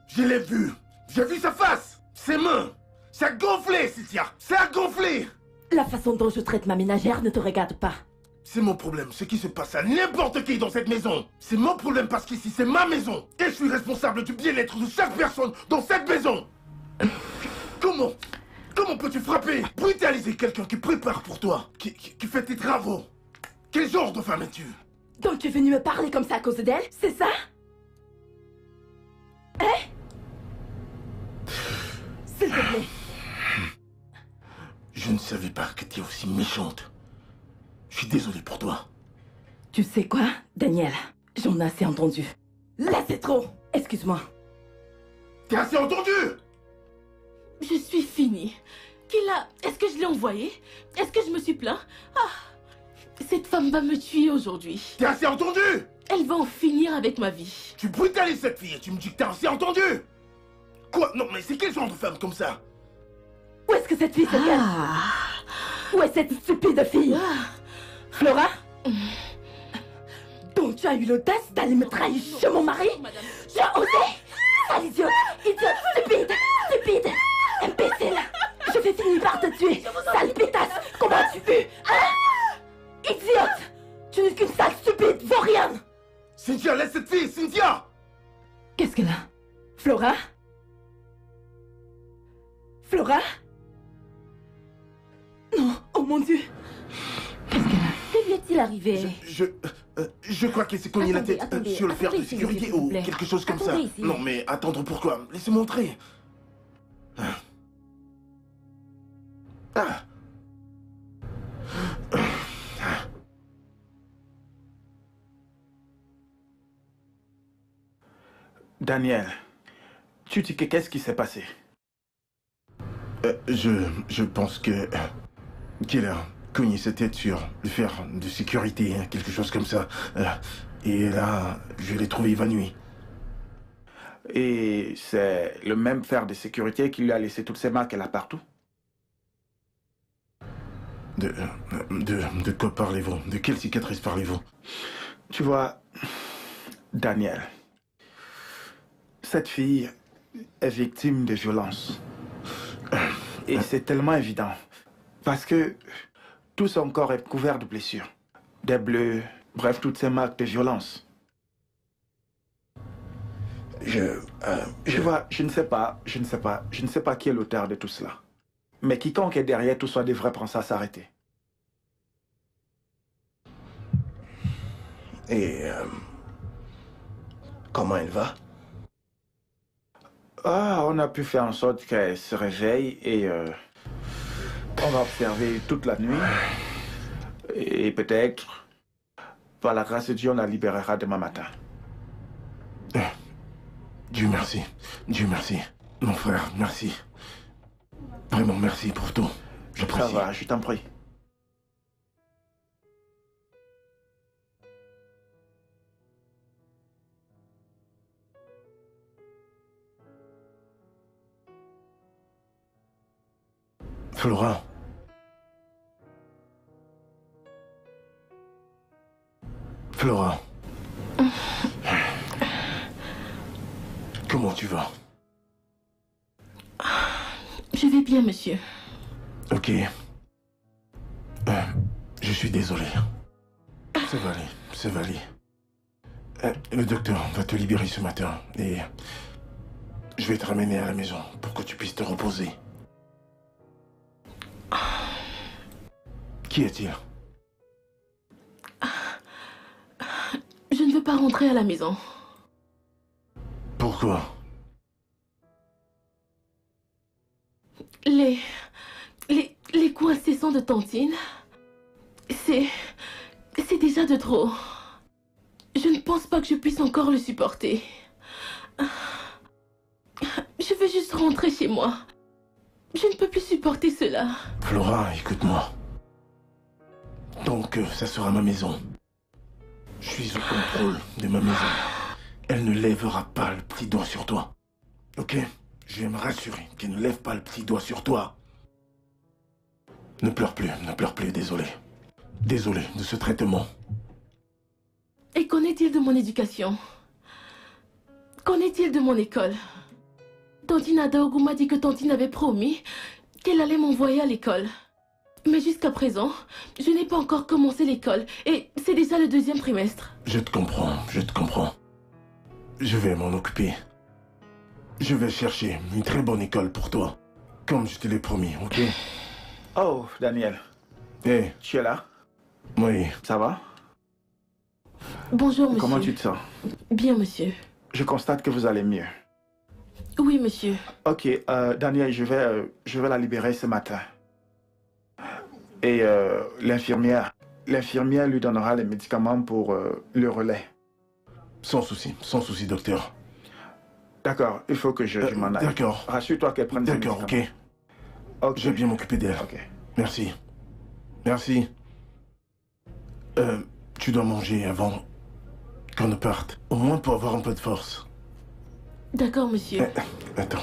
Je l'ai vu! J'ai vu sa face! Ses mains! Ça a gonflé, Cynthia! Ça a gonflé! La façon dont je traite ma ménagère ne te regarde pas. C'est mon problème, ce qui se passe à n'importe qui dans cette maison. C'est mon problème parce qu'ici c'est ma maison. Et je suis responsable du bien-être de chaque personne dans cette maison. Comment peux-tu frapper, brutaliser quelqu'un qui prépare pour toi, qui fait tes travaux? Quel genre de femme es-tu? Donc tu es venu me parler comme ça à cause d'elle? C'est ça? Hein? S'il te plaît. Je ne savais pas que tu es aussi méchante. Je suis désolé pour toi. Tu sais quoi, Daniel? J'en ai assez entendu. Là, c'est trop. Excuse-moi. T'as assez entendu? Je suis finie. Qu'il a... Est-ce que je l'ai envoyé? Est-ce que je me suis plaint? Ah. Cette femme va me tuer aujourd'hui. T'as assez entendu? Elle va en finir avec ma vie. Tu brutalises cette fille et tu me dis que t'as assez entendu? Quoi? Non, mais c'est quel genre de femme comme ça? Où est-ce que cette fille se cache? Où est cette stupide fille? Flora? Donc tu as eu l'audace d'aller me trahir chez mon mari? Madame. Tu as osé? Sale idiote! Idiote! Stupide! Stupide! Imbécile! Je vais finir par te tuer, sale pétasse. Comment as-tu pu? Hein? Idiote! Tu n'es qu'une sale stupide, vaurienne! Cynthia, laisse cette fille, Cynthia! Qu'est-ce qu'elle a? Flora? Flora? Non, oh mon Dieu! Qu'est-ce qu'elle a? Que lui est-il arrivé? Je crois qu'elle s'est cognée la tête Attendez, sur le fer de attendez, sécurité s'il vous ou plaît. quelque chose comme ça. Attendez ici. Non, mais attendre pourquoi? Laissez-moi entrer. Ah. Daniel, tu dis que qu'est-ce qui s'est passé? Je pense qu'elle a cogné sa tête sur le fer de sécurité, hein, quelque chose comme ça. Et là, je l'ai trouvée évanouie. Et c'est le même fer de sécurité qui lui a laissé toutes ces marques là partout? De quoi parlez-vous? De quelle cicatrice parlez-vous? Tu vois, Daniel, cette fille est victime de violence. Et c'est tellement évident. Parce que tout son corps est couvert de blessures. Des bleus, bref, toutes ces marques de violence. Tu vois, je ne sais pas qui est l'auteur de tout cela. Mais quiconque est derrière tout ça devrait penser à s'arrêter. Et comment elle va? Ah, on a pu faire en sorte qu'elle se réveille et on va observer toute la nuit. Et peut-être, par la grâce de Dieu, on la libérera demain matin. Dieu merci. Dieu merci. Mon frère, merci. Vraiment, merci pour tout. Ça J'apprécie. va, je t'en prie. Flora. Flora. Comment tu vas? Je vais bien, monsieur. Ok. Je suis désolé. Ça va aller, ça va aller. Le docteur va te libérer ce matin et je vais te ramener à la maison pour que tu puisses te reposer. Qui est-il? Je ne veux pas rentrer à la maison. Pourquoi? Les coups incessants de Tantine, c'est déjà de trop. Je ne pense pas que je puisse encore le supporter. Je veux juste rentrer chez moi. Je ne peux plus supporter cela. Flora, écoute-moi. Donc, ça sera ma maison. Je suis au contrôle de ma maison. Elle ne lèvera pas le petit doigt sur toi. Ok? Je vais me rassurer qu'elle ne lève pas le petit doigt sur toi. Ne pleure plus, désolé. Désolé de ce traitement. Et qu'en est-il de mon éducation? Qu'en est-il de mon école? Tantine Adaogu m'a dit que Tantine avait promis qu'elle allait m'envoyer à l'école. Mais jusqu'à présent, je n'ai pas encore commencé l'école et c'est déjà le 2e trimestre. Je te comprends, je te comprends. Je vais m'en occuper. Je vais chercher une très bonne école pour toi. Comme je te l'ai promis, ok? Oh, Daniel, Eh, tu es là? oui. Ça va? Bonjour, monsieur. Comment tu te sens? Bien, monsieur. Je constate que vous allez mieux. Oui, monsieur. Ok, Daniel, je vais la libérer ce matin. Et l'infirmière lui donnera les médicaments pour le relais. Sans souci, docteur. D'accord, il faut que je m'en aille. D'accord. Rassure-toi qu'elle prenne ses D'accord, ok. médicaments. Ok. Je vais bien m'occuper d'elle. Ok. Merci. Merci. Tu dois manger avant qu'on ne parte. Au moins pour avoir un peu de force. D'accord, monsieur. Attends.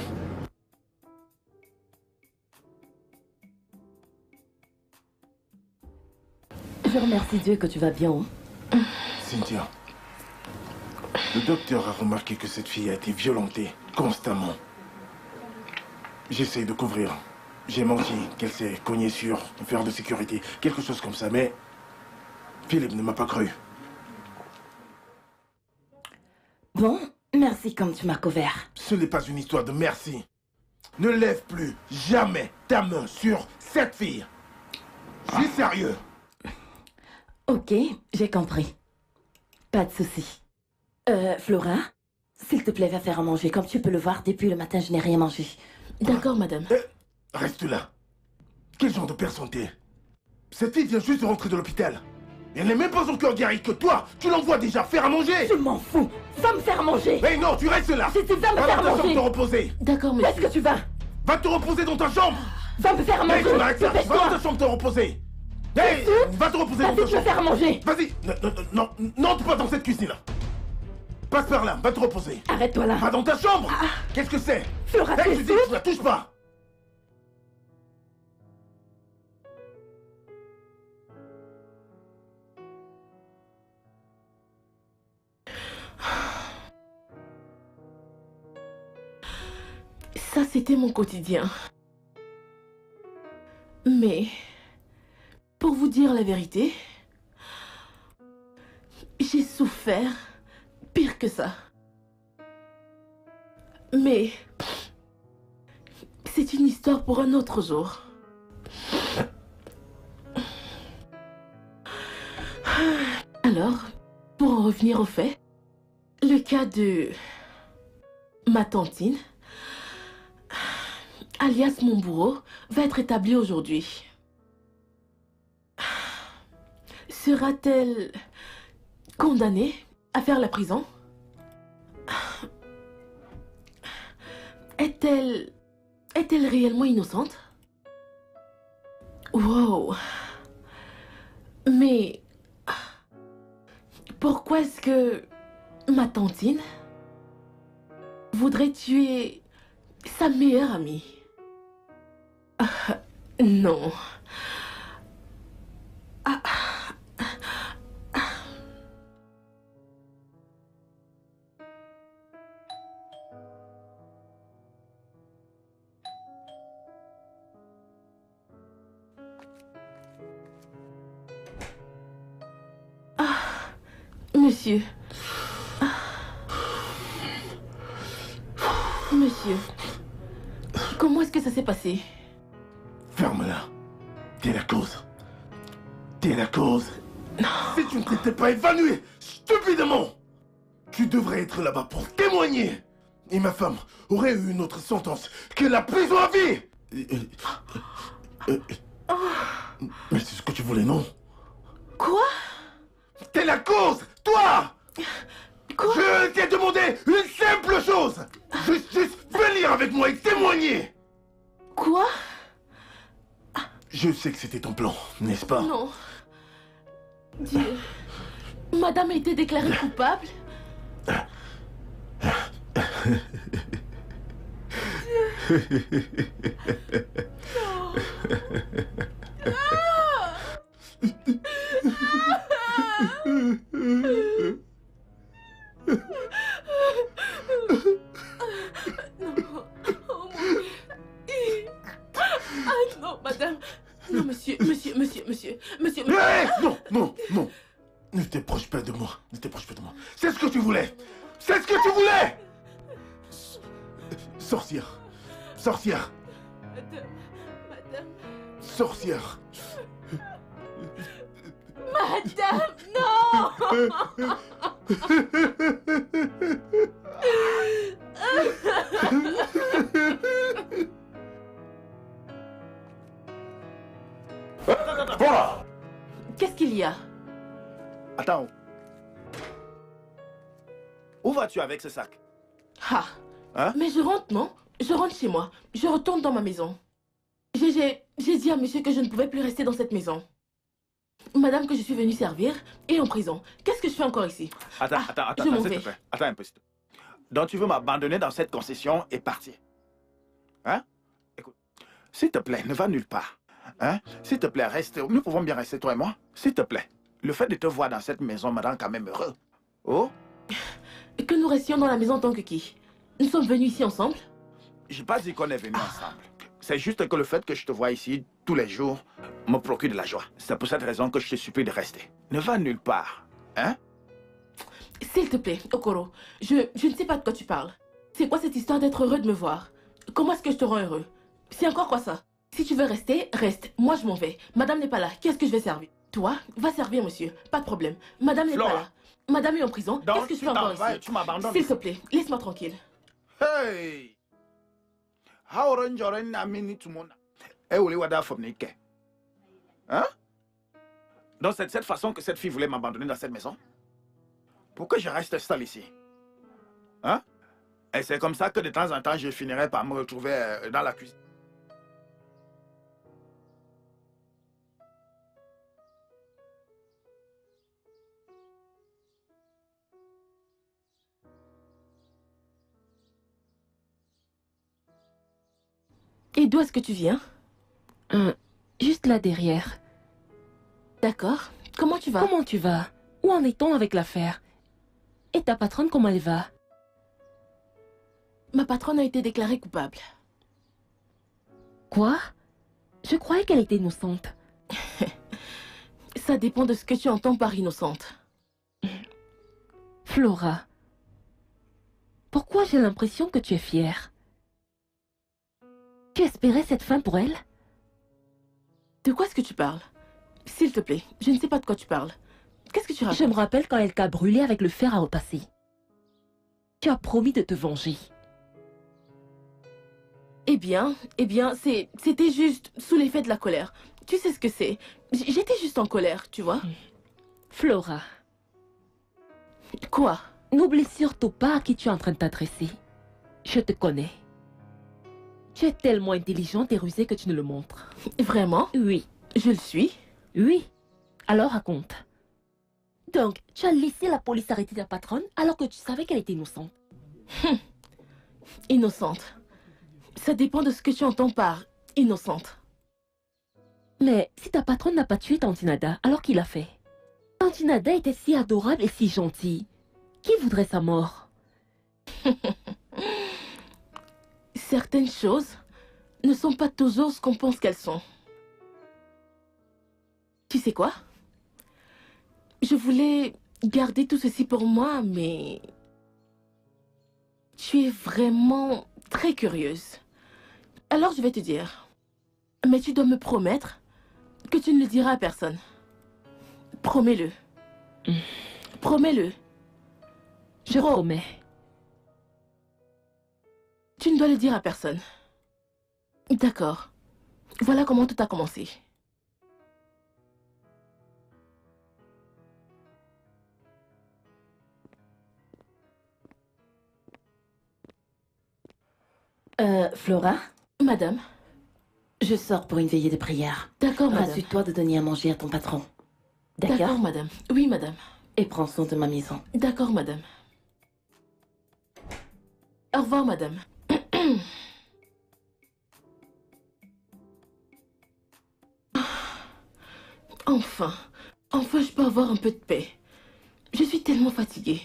Je remercie Dieu que tu vas bien. Hein? Cynthia. Le docteur a remarqué que cette fille a été violentée constamment. J'essaie de couvrir J'ai menti qu'elle s'est cognée sur un fer de sécurité, quelque chose comme ça, mais Philippe ne m'a pas cru. Bon, merci comme tu m'as couvert. Ce n'est pas une histoire de merci. Ne lève plus jamais ta main sur cette fille. Je suis sérieux. Ok, j'ai compris. Pas de souci. Flora, s'il te plaît, va faire à manger. Comme tu peux le voir, depuis le matin, je n'ai rien mangé. D'accord, madame. Reste là. Quel genre de personne t'es? Cette fille vient juste de rentrer de l'hôpital. Elle n'est même pas encore guérie que toi. Tu l'envoies déjà faire à manger. Je m'en fous. Va me faire manger. Mais non, tu restes là. Si tu vas me Va faire dans ta manger. chambre te reposer. D'accord, Où est-ce monsieur. que tu vas? Va te reposer dans ta chambre. Va me faire manger. Hey, tu arrêtes ça. Va dans Dépêche-toi. ta chambre te reposer. Hey, va te reposer dans Vas-y, ta tu me chambre. faire manger. Vas-y. Non, n'entre pas dans cette cuisine-là. Passe par là, va te reposer. Arrête-toi là. Va dans ta chambre. Qu'est-ce que c'est? Flora, tu Hey, es tu dis, sourde? tu la touches pas. Ça, c'était mon quotidien. Mais, pour vous dire la vérité, j'ai souffert pire que ça. Mais, c'est une histoire pour un autre jour. Alors, pour en revenir au fait, le cas de ma tantine, alias mon bourreau, va être établi aujourd'hui. Sera-t-elle condamnée à faire la prison? Est-elle réellement innocente? Wow. Mais pourquoi est-ce que ma tantine voudrait tuer sa meilleure amie? Non. Monsieur. Monsieur. Comment est-ce que ça s'est passé? Ferme-la. T'es la cause. T'es la cause. Si tu ne t'étais pas évanoui stupidement, tu devrais être là-bas pour témoigner. Et ma femme aurait eu une autre sentence que la prison à vie. Mais c'est ce que tu voulais, non? Quoi? T'es la cause, toi! Quoi? Je t'ai demandé une simple chose. Juste venir avec moi et témoigner. Quoi? Je sais que c'était ton plan, n'est-ce pas? Non. Dieu. Madame a été déclarée coupable? Non, madame. Non, monsieur. Hey, non. Ne t'approche pas de moi. Ne t'approche pas de moi. C'est ce que tu voulais. C'est ce que tu voulais. Sorcière. Sorcière. Madame, non. Voilà. Qu'est-ce qu'il y a? Attends. Où vas-tu avec ce sac? Ah. Hein? Mais je rentre, non? Je rentre chez moi. Je retourne dans ma maison. J'ai dit à monsieur que je ne pouvais plus rester dans cette maison. Madame que je suis venue servir est en prison. Qu'est-ce que je fais encore ici? Attends, je m'en s'il vais. te plaît. Attends un peu. Donc tu veux m'abandonner dans cette concession et partir? Hein? Écoute, s'il te plaît, ne va nulle part. Hein? S'il te plaît, reste. Nous pouvons bien rester, toi et moi? S'il te plaît. Le fait de te voir dans cette maison me rend quand même heureux. Oh? Que nous restions dans la maison en tant que qui? Nous sommes venus ici ensemble? J'ai pas dit qu'on est venus ensemble. C'est juste que le fait que je te vois ici tous les jours me procure de la joie. C'est pour cette raison que je te supplie de rester. Ne va nulle part, hein? S'il te plaît, Okoro, je ne sais pas de quoi tu parles. C'est quoi cette histoire d'être heureux de me voir? Comment est-ce que je te rends heureux? C'est encore quoi ça? Si tu veux rester, reste. Moi, je m'en vais. Madame n'est pas là. Qu'est-ce que je vais servir? Toi, va servir, monsieur. Pas de problème. Madame n'est pas là. Madame est en prison. Qu'est-ce que je fais encore ici? Tu m'abandonnes. S'il te plaît, laisse-moi tranquille. Hey! Hein? Donc c'est de cette façon que cette fille voulait m'abandonner dans cette maison? Pourquoi je reste seul ici? Hein? Et c'est comme ça que de temps en temps, je finirai par me retrouver dans la cuisine. Et d'où est-ce que tu viens? Juste là derrière. D'accord. Comment tu vas? Comment tu vas? Où en est-on avec l'affaire? Et ta patronne, comment elle va? Ma patronne a été déclarée coupable. Quoi? Je croyais qu'elle était innocente. Ça dépend de ce que tu entends par innocente. Flora, pourquoi j'ai l'impression que tu es fière? Tu espérais cette fin pour elle? De quoi est-ce que tu parles? S'il te plaît, je ne sais pas de quoi tu parles. Qu'est-ce que tu racontes? Je me rappelle quand elle t'a brûlé avec le fer à repasser. Tu as promis de te venger. Eh bien, c'était juste sous l'effet de la colère. Tu sais ce que c'est. J'étais juste en colère, tu vois. Flora. Quoi? N'oublie surtout pas à qui tu es en train de t'adresser. Je te connais. Tu es tellement intelligente et rusée que tu ne le montres. Vraiment? Oui. Je le suis? Oui. Alors raconte. Donc, tu as laissé la police arrêter ta patronne alors que tu savais qu'elle était innocente. Innocente. Ça dépend de ce que tu entends par innocente. Mais si ta patronne n'a pas tué Tantinada, alors qui l'a fait? Tantinada était si adorable et si gentille. Qui voudrait sa mort? Certaines choses ne sont pas toujours ce qu'on pense qu'elles sont. Tu sais quoi? Je voulais garder tout ceci pour moi, mais... Tu es vraiment très curieuse. Alors je vais te dire. Mais tu dois me promettre que tu ne le diras à personne. Promets-le. Promets-le. Je promets. Tu ne dois le dire à personne. D'accord. Voilà comment tout a commencé. Flora, Madame. je sors pour une veillée de prière. D'accord, madame. Rassure-toi de donner à manger à ton patron. D'accord? D'accord, madame. Oui, madame. Et prends soin de ma maison. D'accord, madame. Au revoir, madame. Enfin. Enfin, je peux avoir un peu de paix. Je suis tellement fatiguée.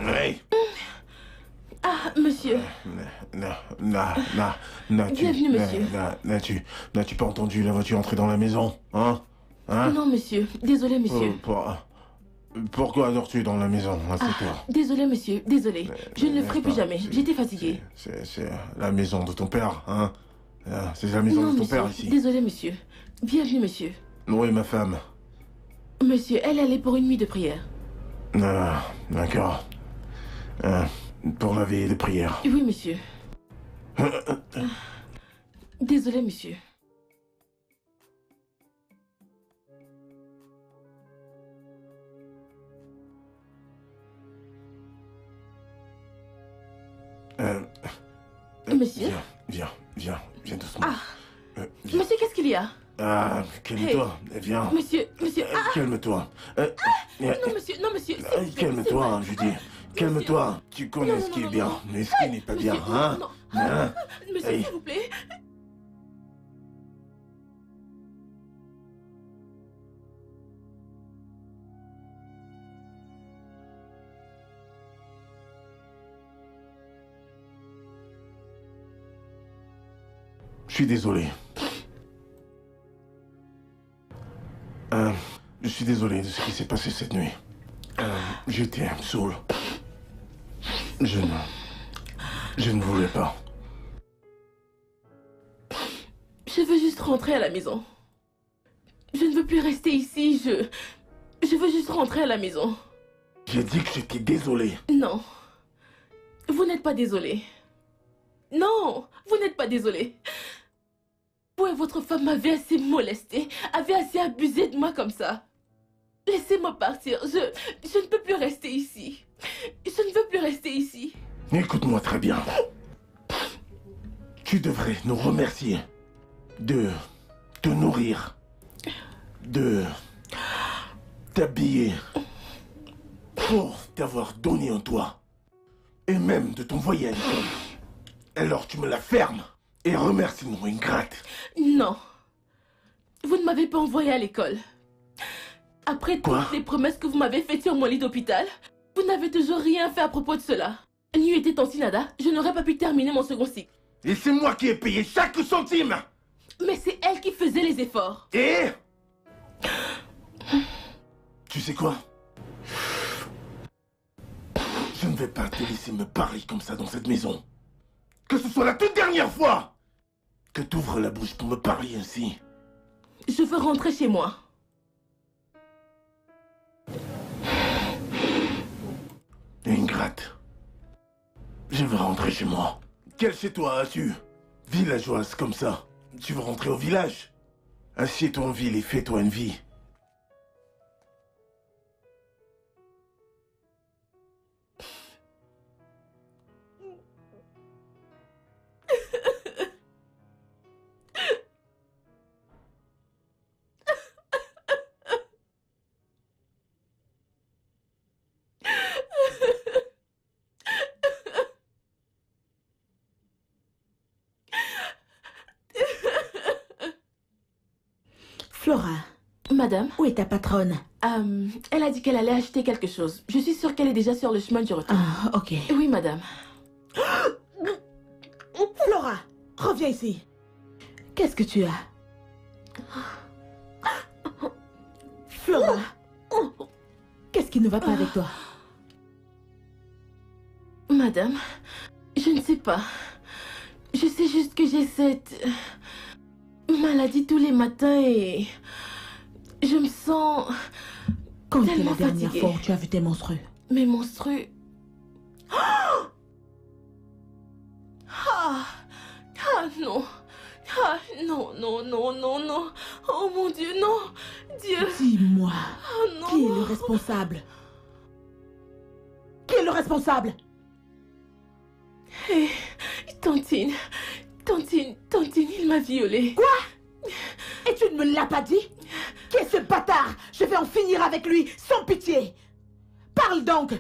Oui. Ah, monsieur. Bienvenue, monsieur. N'as-tu pas entendu la voiture entrer dans la maison? Hein? Non, monsieur. Désolé, monsieur. Pourquoi dors-tu dans la maison à cette heure? Désolé, monsieur. Désolé. Je ne le ferai plus jamais. J'étais fatiguée. C'est la maison de ton père, hein? C'est la maison Non, de ton monsieur. père ici. Désolé, monsieur. Bienvenue, monsieur. Oui, ma femme. Monsieur, elle allait pour une nuit de prière. Ah, d'accord. Pour la veillée de prière. Oui, monsieur. Désolé, monsieur. Monsieur? Viens doucement. Dalia. Ah, calme-toi. Viens. Monsieur, Calme-toi. non, monsieur, non, monsieur. Calme-toi, je dis. Calme-toi. Tu connais ce qui est bien, mais ce qui n'est pas bien, hein? Hein? Monsieur, Hey. s'il vous plaît. Je suis désolé. Je suis désolé de ce qui s'est passé cette nuit. J'étais saoul. Je ne voulais pas. Je veux juste rentrer à la maison. Je ne veux plus rester ici, je veux juste rentrer à la maison. J'ai dit que j'étais désolé. Non. Vous n'êtes pas désolé. Non, vous n'êtes pas désolé. Vous et votre femme m'avez assez molesté, avez assez abusé de moi comme ça. Laissez-moi partir, je ne peux plus rester ici. Je ne veux plus rester ici. Écoute-moi très bien. Tu devrais nous remercier de te nourrir, de t'habiller, pour t'avoir donné un toit, et même de t'envoyer à l'école. Alors tu me la fermes et remercie-nous, ingrate. Non. Vous ne m'avez pas envoyé à l'école. Après Quoi? toutes les promesses que vous m'avez faites sur mon lit d'hôpital, vous n'avez toujours rien fait à propos de cela. N'eût été Tantinada, je n'aurais pas pu terminer mon second cycle. Et c'est moi qui ai payé chaque centime. Mais c'est elle qui faisait les efforts. Et tu sais quoi? Je ne vais pas te laisser me parler comme ça dans cette maison. Que ce soit la toute dernière fois que tu ouvres la bouche pour me parler ainsi. Je veux rentrer chez moi. Ingrate. Je veux rentrer chez moi. Quel chez toi as-tu? Villageoise comme ça. Tu veux rentrer au village? Assieds-toi en ville et fais-toi une vie. Flora, Madame, où est ta patronne? elle a dit qu'elle allait acheter quelque chose. Je suis sûre qu'elle est déjà sur le chemin du retour. Ah, ok. Oui, madame. Flora, reviens ici. Qu'est-ce que tu as? Flora, qu'est-ce qui ne va pas avec toi? Madame, je ne sais pas. Je sais juste que j'ai cette maladie tous les matins et je me sens Quand était tellement la dernière fatiguée. fois où tu as vu tes menstrues? Mes menstrues. Non. Ah, non, non, non, non, non. Oh mon Dieu, non. Dieu. Dis-moi, Oh non. qui est le responsable? Qui est le responsable? Hé, Tantine, il m'a violée. Quoi? Et tu ne me l'as pas dit? Qui est ce bâtard? Je vais en finir avec lui, sans pitié. Parle donc.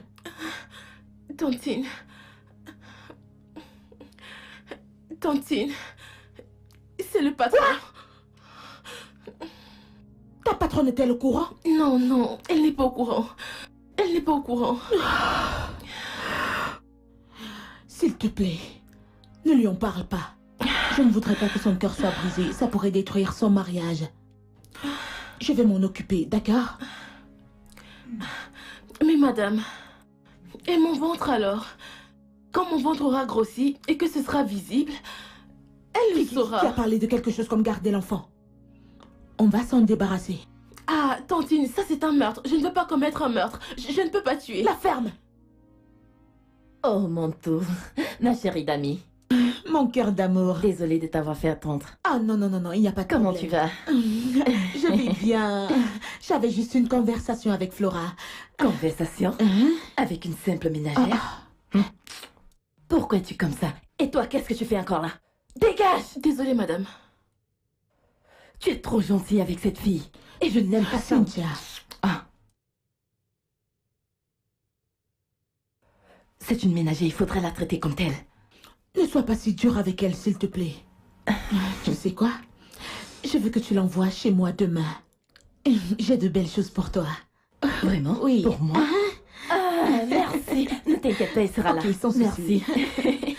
Tantine, c'est le patron. Ta patronne est-elle au courant? Non, non, elle n'est pas au courant. Elle n'est pas au courant. S'il te plaît, ne lui en parle pas. Je ne voudrais pas que son cœur soit brisé. Ça pourrait détruire son mariage. Je vais m'en occuper, d'accord? Mais madame, et mon ventre alors? Quand mon ventre aura grossi et que ce sera visible, elle le Qui a saura. parlé de quelque chose comme garder l'enfant? On va s'en débarrasser. Ah, Tantine, ça c'est un meurtre. Je ne veux pas commettre un meurtre. Je ne peux pas tuer. La ferme. Oh, mon tout. Ma chérie d'amie. Mon cœur d'amour. Désolée de t'avoir fait attendre. Ah non, non, non, non, il n'y a pas de Comment problème. tu vas? Je vais bien. J'avais juste une conversation avec Flora. Conversation? Hein? Avec une simple ménagère? Pourquoi es-tu comme ça? Et toi, qu'est-ce que tu fais encore là? Dégage! Désolée, madame. Tu es trop gentille avec cette fille. Et je n'aime pas ça. Cynthia, Ah. C'est une ménagère, il faudrait la traiter comme telle. ne sois pas si dur avec elle, s'il te plaît. Tu sais quoi? Je veux que tu l'envoies chez moi demain. J'ai de belles choses pour toi. Vraiment? Oui. Pour moi? Ah, merci. Ne t'inquiète pas, elle sera là. Ok, sans souci. Merci.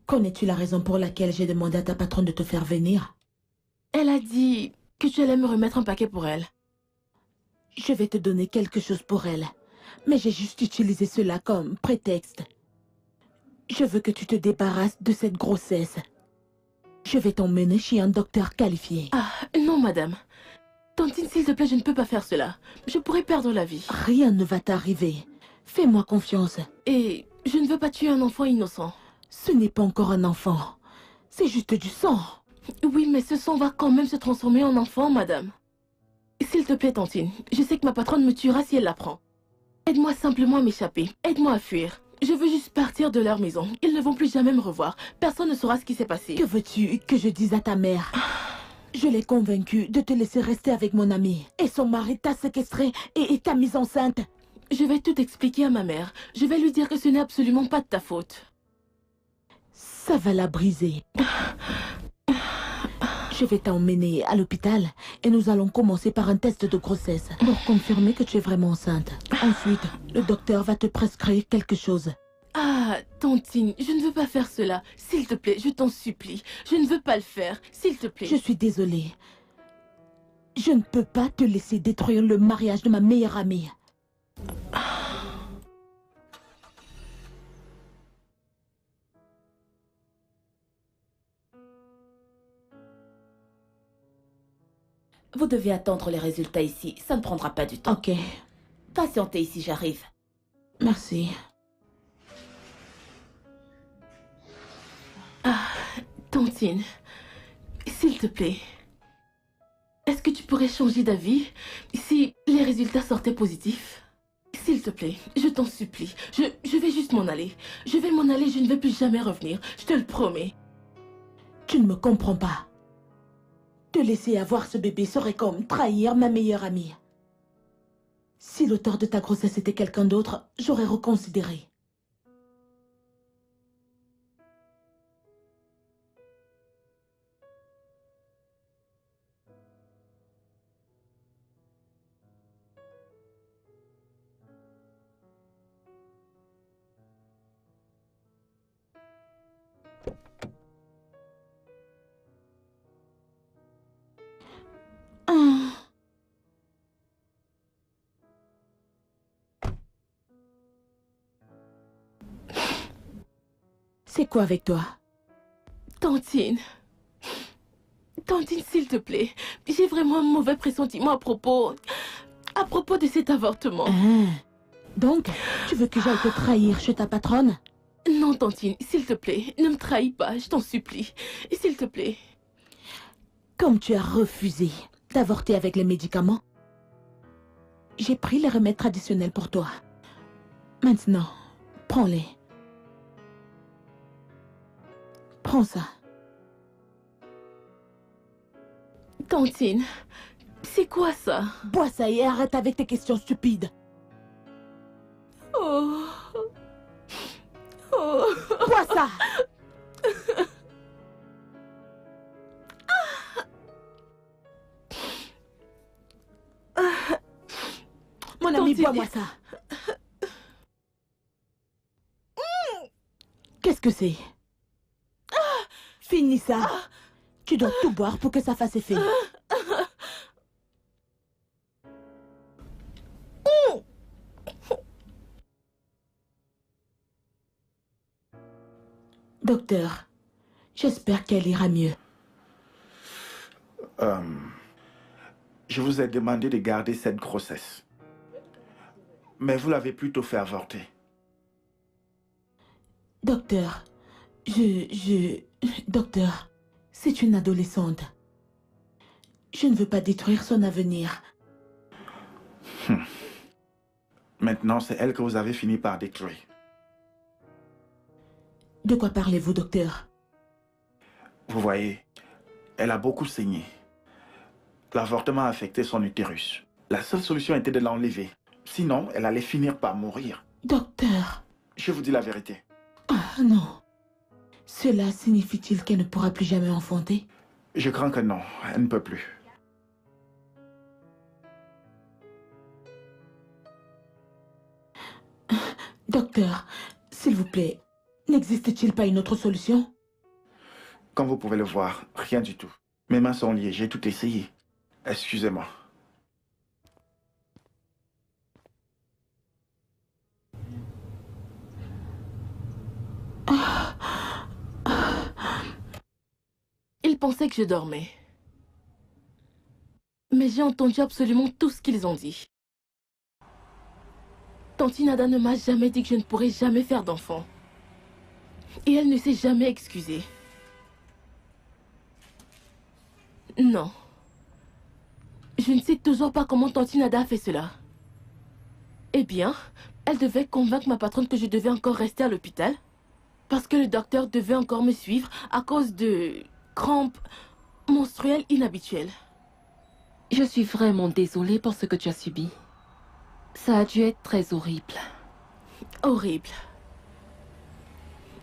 Connais-tu la raison pour laquelle j'ai demandé à ta patronne de te faire venir? Elle a dit que tu allais me remettre un paquet pour elle. Je vais te donner quelque chose pour elle. Mais j'ai juste utilisé cela comme prétexte. Je veux que tu te débarrasses de cette grossesse. Je vais t'emmener chez un docteur qualifié. Ah, non, madame. Tantine, s'il te plaît, je ne peux pas faire cela. Je pourrais perdre la vie. Rien ne va t'arriver. Fais-moi confiance. Et je ne veux pas tuer un enfant innocent. Ce n'est pas encore un enfant. C'est juste du sang. Oui, mais ce sang va quand même se transformer en enfant, madame. S'il te plaît, Tantine, je sais que ma patronne me tuera si elle l'apprend. Aide-moi simplement à m'échapper. Aide-moi à fuir. Je veux juste partir de leur maison. Ils ne vont plus jamais me revoir. Personne ne saura ce qui s'est passé. Que veux-tu que je dise à ta mère? Je l'ai convaincue de te laisser rester avec mon ami. Et son mari t'a séquestré et t'a mise enceinte. Je vais tout expliquer à ma mère. Je vais lui dire que ce n'est absolument pas de ta faute. Ça va la briser. Je vais t'emmener à l'hôpital et nous allons commencer par un test de grossesse pour confirmer que tu es vraiment enceinte. Ensuite, le docteur va te prescrire quelque chose. Ah, Tantine, je ne veux pas faire cela. S'il te plaît, je t'en supplie. Je ne veux pas le faire. S'il te plaît. Je suis désolée. Je ne peux pas te laisser détruire le mariage de ma meilleure amie. Vous devez attendre les résultats ici. Ça ne prendra pas du temps. Ok, Patientez ici, j'arrive. merci. Ah, Tantine, s'il te plaît. Est-ce que tu pourrais changer d'avis si les résultats sortaient positifs? S'il te plaît, je t'en supplie. Je vais juste m'en aller. Je vais m'en aller, je ne vais plus jamais revenir. Je te le promets. Tu ne me comprends pas. Te laisser avoir ce bébé serait comme trahir ma meilleure amie. Si l'auteur de ta grossesse était quelqu'un d'autre, j'aurais reconsidéré. Ah. C'est quoi avec toi? Tantine. Tantine, s'il te plaît. J'ai vraiment un mauvais pressentiment à propos de cet avortement. Ah. Donc, tu veux que j'aille te trahir chez ta patronne? Non, Tantine, s'il te plaît, ne me trahis pas, je t'en supplie. S'il te plaît. Comme tu as refusé d'avorter avec les médicaments, j'ai pris les remèdes traditionnels pour toi. Maintenant, prends-les. Prends ça. Tantine, c'est quoi ça? Bois ça et arrête avec tes questions stupides. Oh. Oh. Bois ça. Mon ami, Tantine. bois-moi ça. Qu'est-ce que c'est? Finis ça. Tu dois tout boire pour que ça fasse effet. Docteur, j'espère qu'elle ira mieux. Je vous ai demandé de garder cette grossesse. Mais vous l'avez plutôt fait avorter. Docteur, Docteur, c'est une adolescente. Je ne veux pas détruire son avenir. Maintenant, c'est elle que vous avez fini par détruire. De quoi parlez-vous, docteur? Vous voyez, Elle a beaucoup saigné. L'avortement a affecté son utérus. La seule solution était de l'enlever. Sinon, elle allait finir par mourir. Docteur. Je vous dis la vérité. Ah non. Cela signifie-t-il qu'elle ne pourra plus jamais enfanter? Je crains que non, elle ne peut plus. Docteur, s'il vous plaît, n'existe-t-il pas une autre solution? Comme vous pouvez le voir, rien du tout. Mes mains sont liées, j'ai tout essayé. Excusez-moi. Ils pensaient que je dormais. Mais j'ai entendu absolument tout ce qu'ils ont dit. Tante Nada ne m'a jamais dit que je ne pourrais jamais faire d'enfant. Et elle ne s'est jamais excusée. Non. Je ne sais toujours pas comment Tante Nada a fait cela. Eh bien, elle devait convaincre ma patronne que je devais encore rester à l'hôpital. Parce que le docteur devait encore me suivre à cause de crampes menstruelles inhabituelles. Je suis vraiment désolée pour ce que tu as subi. Ça a dû être très horrible. Horrible.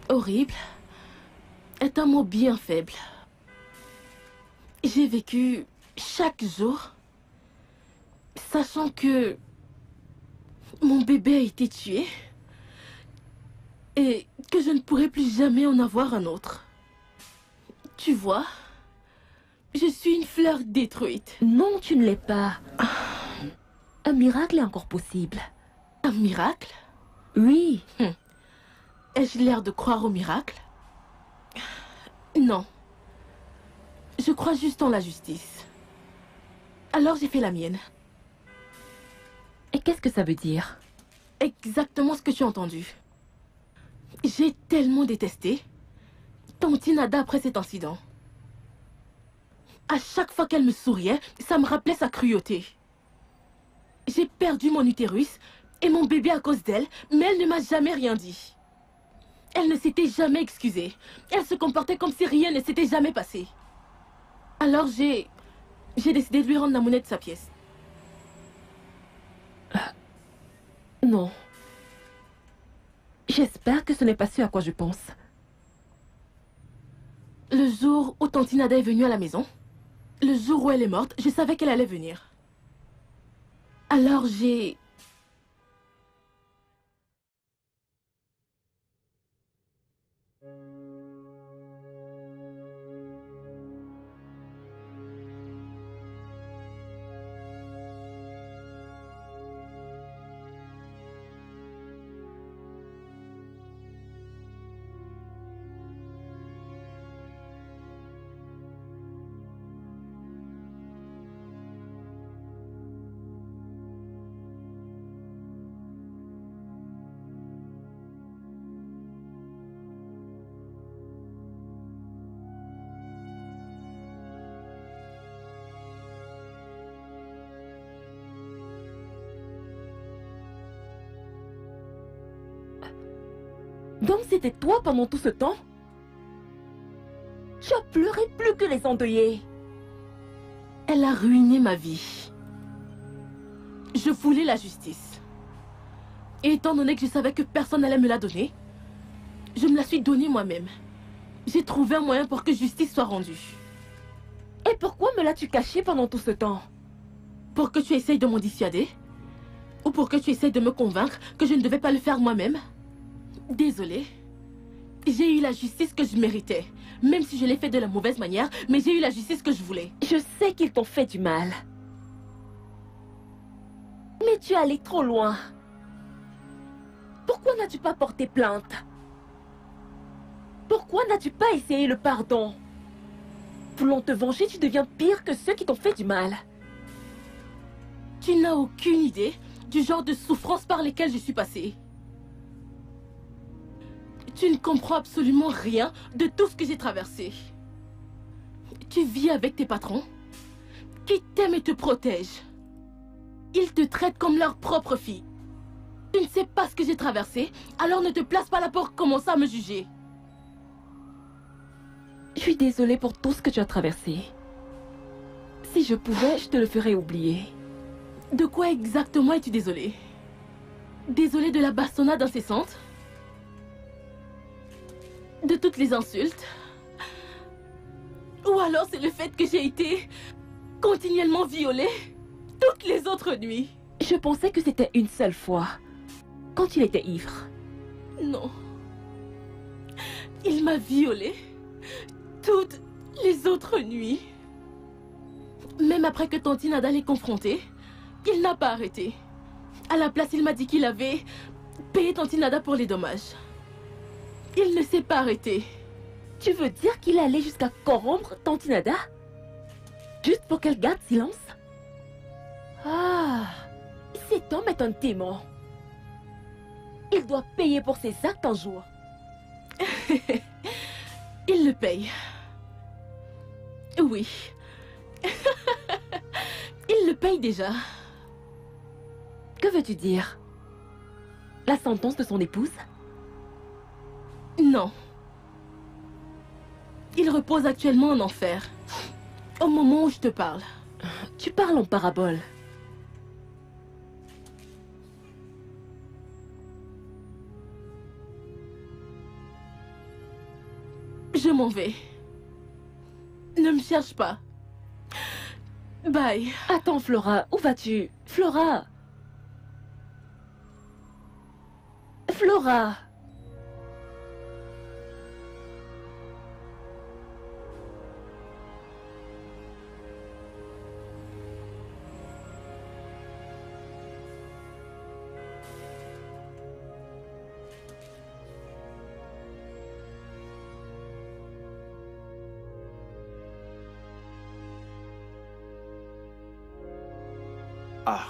Horrible est un mot bien faible. J'ai vécu chaque jour sachant que mon bébé a été tué et que je ne pourrai plus jamais en avoir un autre. Tu vois, je suis une fleur détruite. Non, tu ne l'es pas. Un miracle est encore possible. Un miracle? Oui. Ai-je l'air de croire au miracle? Non. Je crois juste en la justice. Alors j'ai fait la mienne. Et qu'est-ce que ça veut dire? Exactement ce que tu as entendu. J'ai tellement détesté Tante Nada après cet incident. À chaque fois qu'elle me souriait, ça me rappelait sa cruauté. J'ai perdu mon utérus et mon bébé à cause d'elle, mais elle ne m'a jamais rien dit. Elle ne s'était jamais excusée. Elle se comportait comme si rien ne s'était jamais passé. Alors j'ai décidé de lui rendre la monnaie de sa pièce. Non. J'espère que ce n'est pas ce à quoi je pense. Le jour où Tante Nada est venue à la maison, le jour où elle est morte, je savais qu'elle allait venir. Alors j'ai... Donc c'était toi pendant tout ce temps? Tu as pleuré plus que les endeuillés. Elle a ruiné ma vie. Je voulais la justice. Et étant donné que je savais que personne n'allait me la donner, je me la suis donnée moi-même. J'ai trouvé un moyen pour que justice soit rendue. Et pourquoi me l'as-tu caché pendant tout ce temps? Pour que tu essayes de m'en dissuader? Ou pour que tu essayes de me convaincre que je ne devais pas le faire moi-même? Désolée. J'ai eu la justice que je méritais. Même si je l'ai fait de la mauvaise manière, mais j'ai eu la justice que je voulais. Je sais qu'ils t'ont fait du mal. Mais tu es allé trop loin. Pourquoi n'as-tu pas porté plainte? Pourquoi n'as-tu pas essayé le pardon? Voulant te venger, tu deviens pire que ceux qui t'ont fait du mal. Tu n'as aucune idée du genre de souffrances par lesquelles je suis passée. Tu ne comprends absolument rien de tout ce que j'ai traversé. Tu vis avec tes patrons qui t'aiment et te protègent. Ils te traitent comme leur propre fille. Tu ne sais pas ce que j'ai traversé, alors ne te place pas là pour commencer à me juger. Je suis désolée pour tout ce que tu as traversé. Si je pouvais, je te le ferais oublier. De quoi exactement es-tu désolée? Désolée de la bastonnade incessante? De toutes les insultes? Ou alors c'est le fait que j'ai été continuellement violée toutes les autres nuits? Je pensais que c'était une seule fois, quand il était ivre. Non. Il m'a violée toutes les autres nuits. Même après que Tanti Nada l'ait confronté, il n'a pas arrêté. À la place, il m'a dit qu'il avait payé Tanti Nada pour les dommages. Il ne s'est pas arrêté. Tu veux dire qu'il allait jusqu'à corrompre Tanti Nada? Juste pour qu'elle garde silence? Ah, cet homme est un démon. Il doit payer pour ses actes un jour. Il le paye. Oui. Il le paye déjà. Que veux-tu dire? La sentence de son épouse? Non. Il repose actuellement en enfer. Au moment où je te parle. Tu parles en parabole. Je m'en vais. Ne me cherche pas. Bye. Attends, Flora, où vas-tu? Flora! Flora! Ah.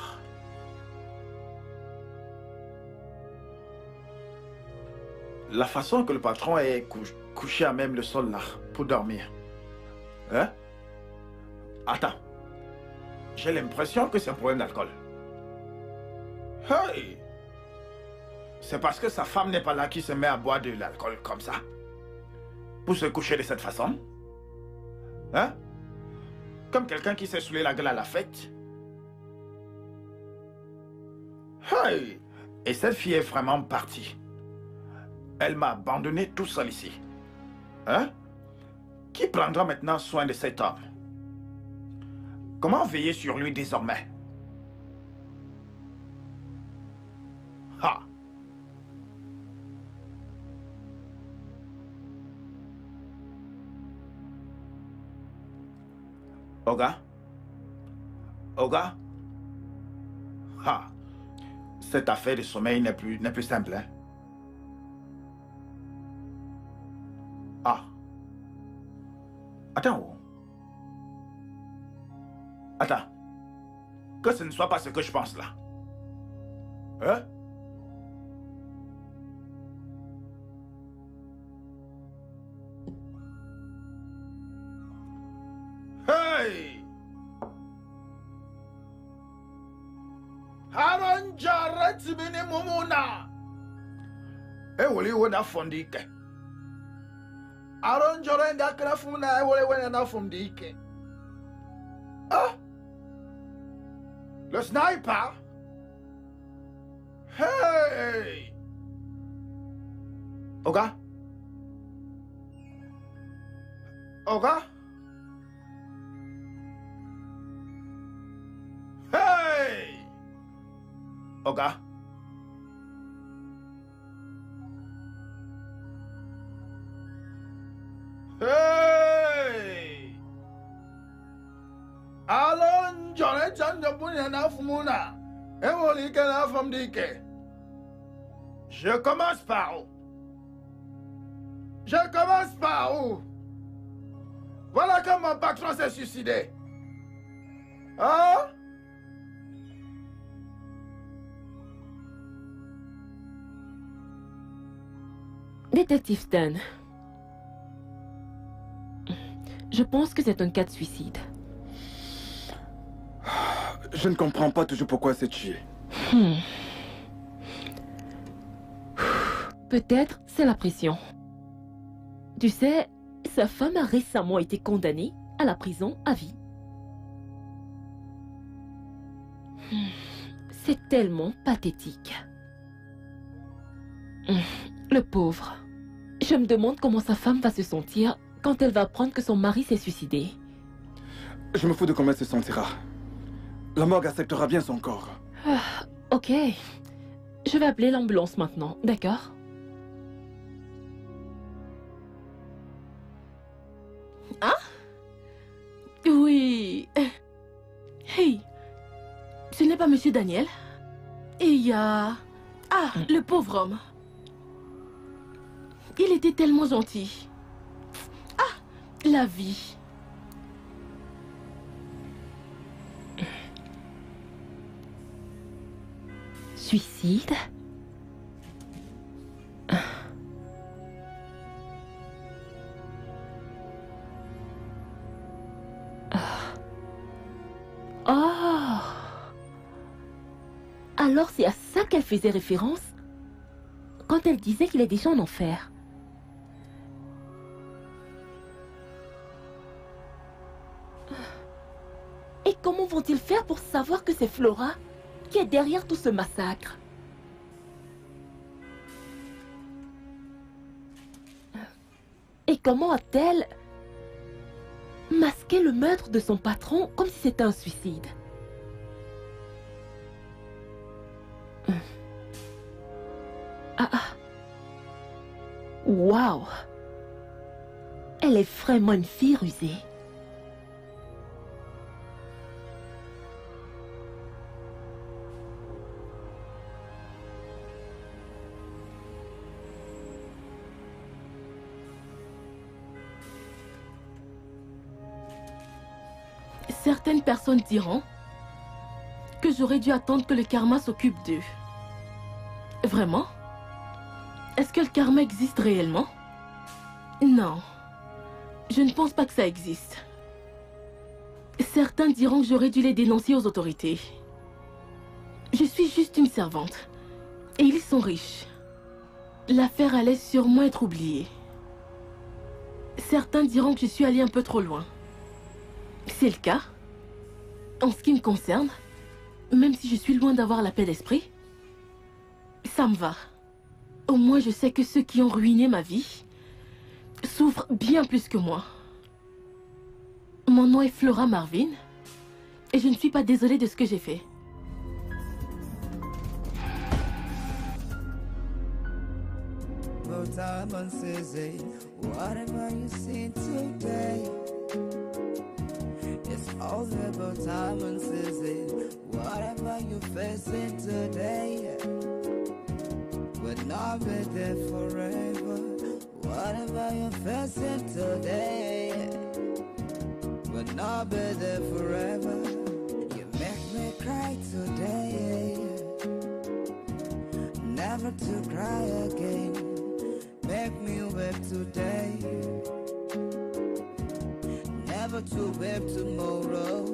La façon que le patron est couché à même le sol là, pour dormir. Hein? Attends. J'ai l'impression que c'est un problème d'alcool. Hey! C'est parce que sa femme n'est pas là qu'il se met à boire de l'alcool comme ça. Pour se coucher de cette façon. Hein? Comme quelqu'un qui s'est saoulé la gueule à la fête. Hey! Et cette fille est vraiment partie. Elle m'a abandonné tout seul ici. Hein? Qui prendra maintenant soin de cet homme? Comment veiller sur lui désormais? Ha! Oga? Oga? Ha! Cette affaire de sommeil n'est plus simple, hein? Ah. Attends. Attends. Que ce ne soit pas ce que je pense là. Hein? Hey! Haron Jarret bini mumuna. Woli wona fondike. Haron Jorenda krafuna woli wona fondike. Ah! Le sniper? Hey! Oga? Oga? Hey! Oga? Hey! Alon Jonet Chanda Punya Nafumuna. Emoli Kenafam Dike. Je commence par où? Je commence par où? Voilà que mon patron s'est suicidé. Hein? Détective Stan. Je pense que c'est un cas de suicide. Je ne comprends pas toujours pourquoi c'est chier. Peut-être c'est la pression. Tu sais, sa femme a récemment été condamnée à la prison à vie. C'est tellement pathétique. Le pauvre. Je me demande comment sa femme va se sentir quand elle va apprendre que son mari s'est suicidé. Je me fous de comment elle se sentira. La morgue acceptera bien son corps. Ok. Je vais appeler l'ambulance maintenant, d'accord? Hein? Oui. Hey, ce n'est pas Monsieur Daniel? Et il y a... Ah, le pauvre homme. Il était tellement gentil. Ah, la vie. Suicide? Oh! Alors c'est à ça qu'elle faisait référence quand elle disait qu'il est déjà en enfer. Et comment vont-ils faire pour savoir que c'est Flora qui est derrière tout ce massacre? Et comment a-t-elle masqué le meurtre de son patron comme si c'était un suicide? Waouh! Elle est vraiment une fille rusée. Certaines personnes diront que j'aurais dû attendre que le karma s'occupe d'eux. Vraiment? Est-ce que le karma existe réellement? Non. Je ne pense pas que ça existe. Certains diront que j'aurais dû les dénoncer aux autorités. Je suis juste une servante. Et ils sont riches. L'affaire allait sûrement être oubliée. Certains diront que je suis allée un peu trop loin. C'est le cas. En ce qui me concerne, même si je suis loin d'avoir la paix d'esprit, ça me va. Au moins je sais que ceux qui ont ruiné ma vie souffrent bien plus que moi. Mon nom est Flora Marvin et je ne suis pas désolée de ce que j'ai fait. It's all about time and season. Whatever you're facing today will not be there forever. Whatever you're facing today will not be there forever. You make me cry today, never to cry again. Make me weep today, never to weep tomorrow.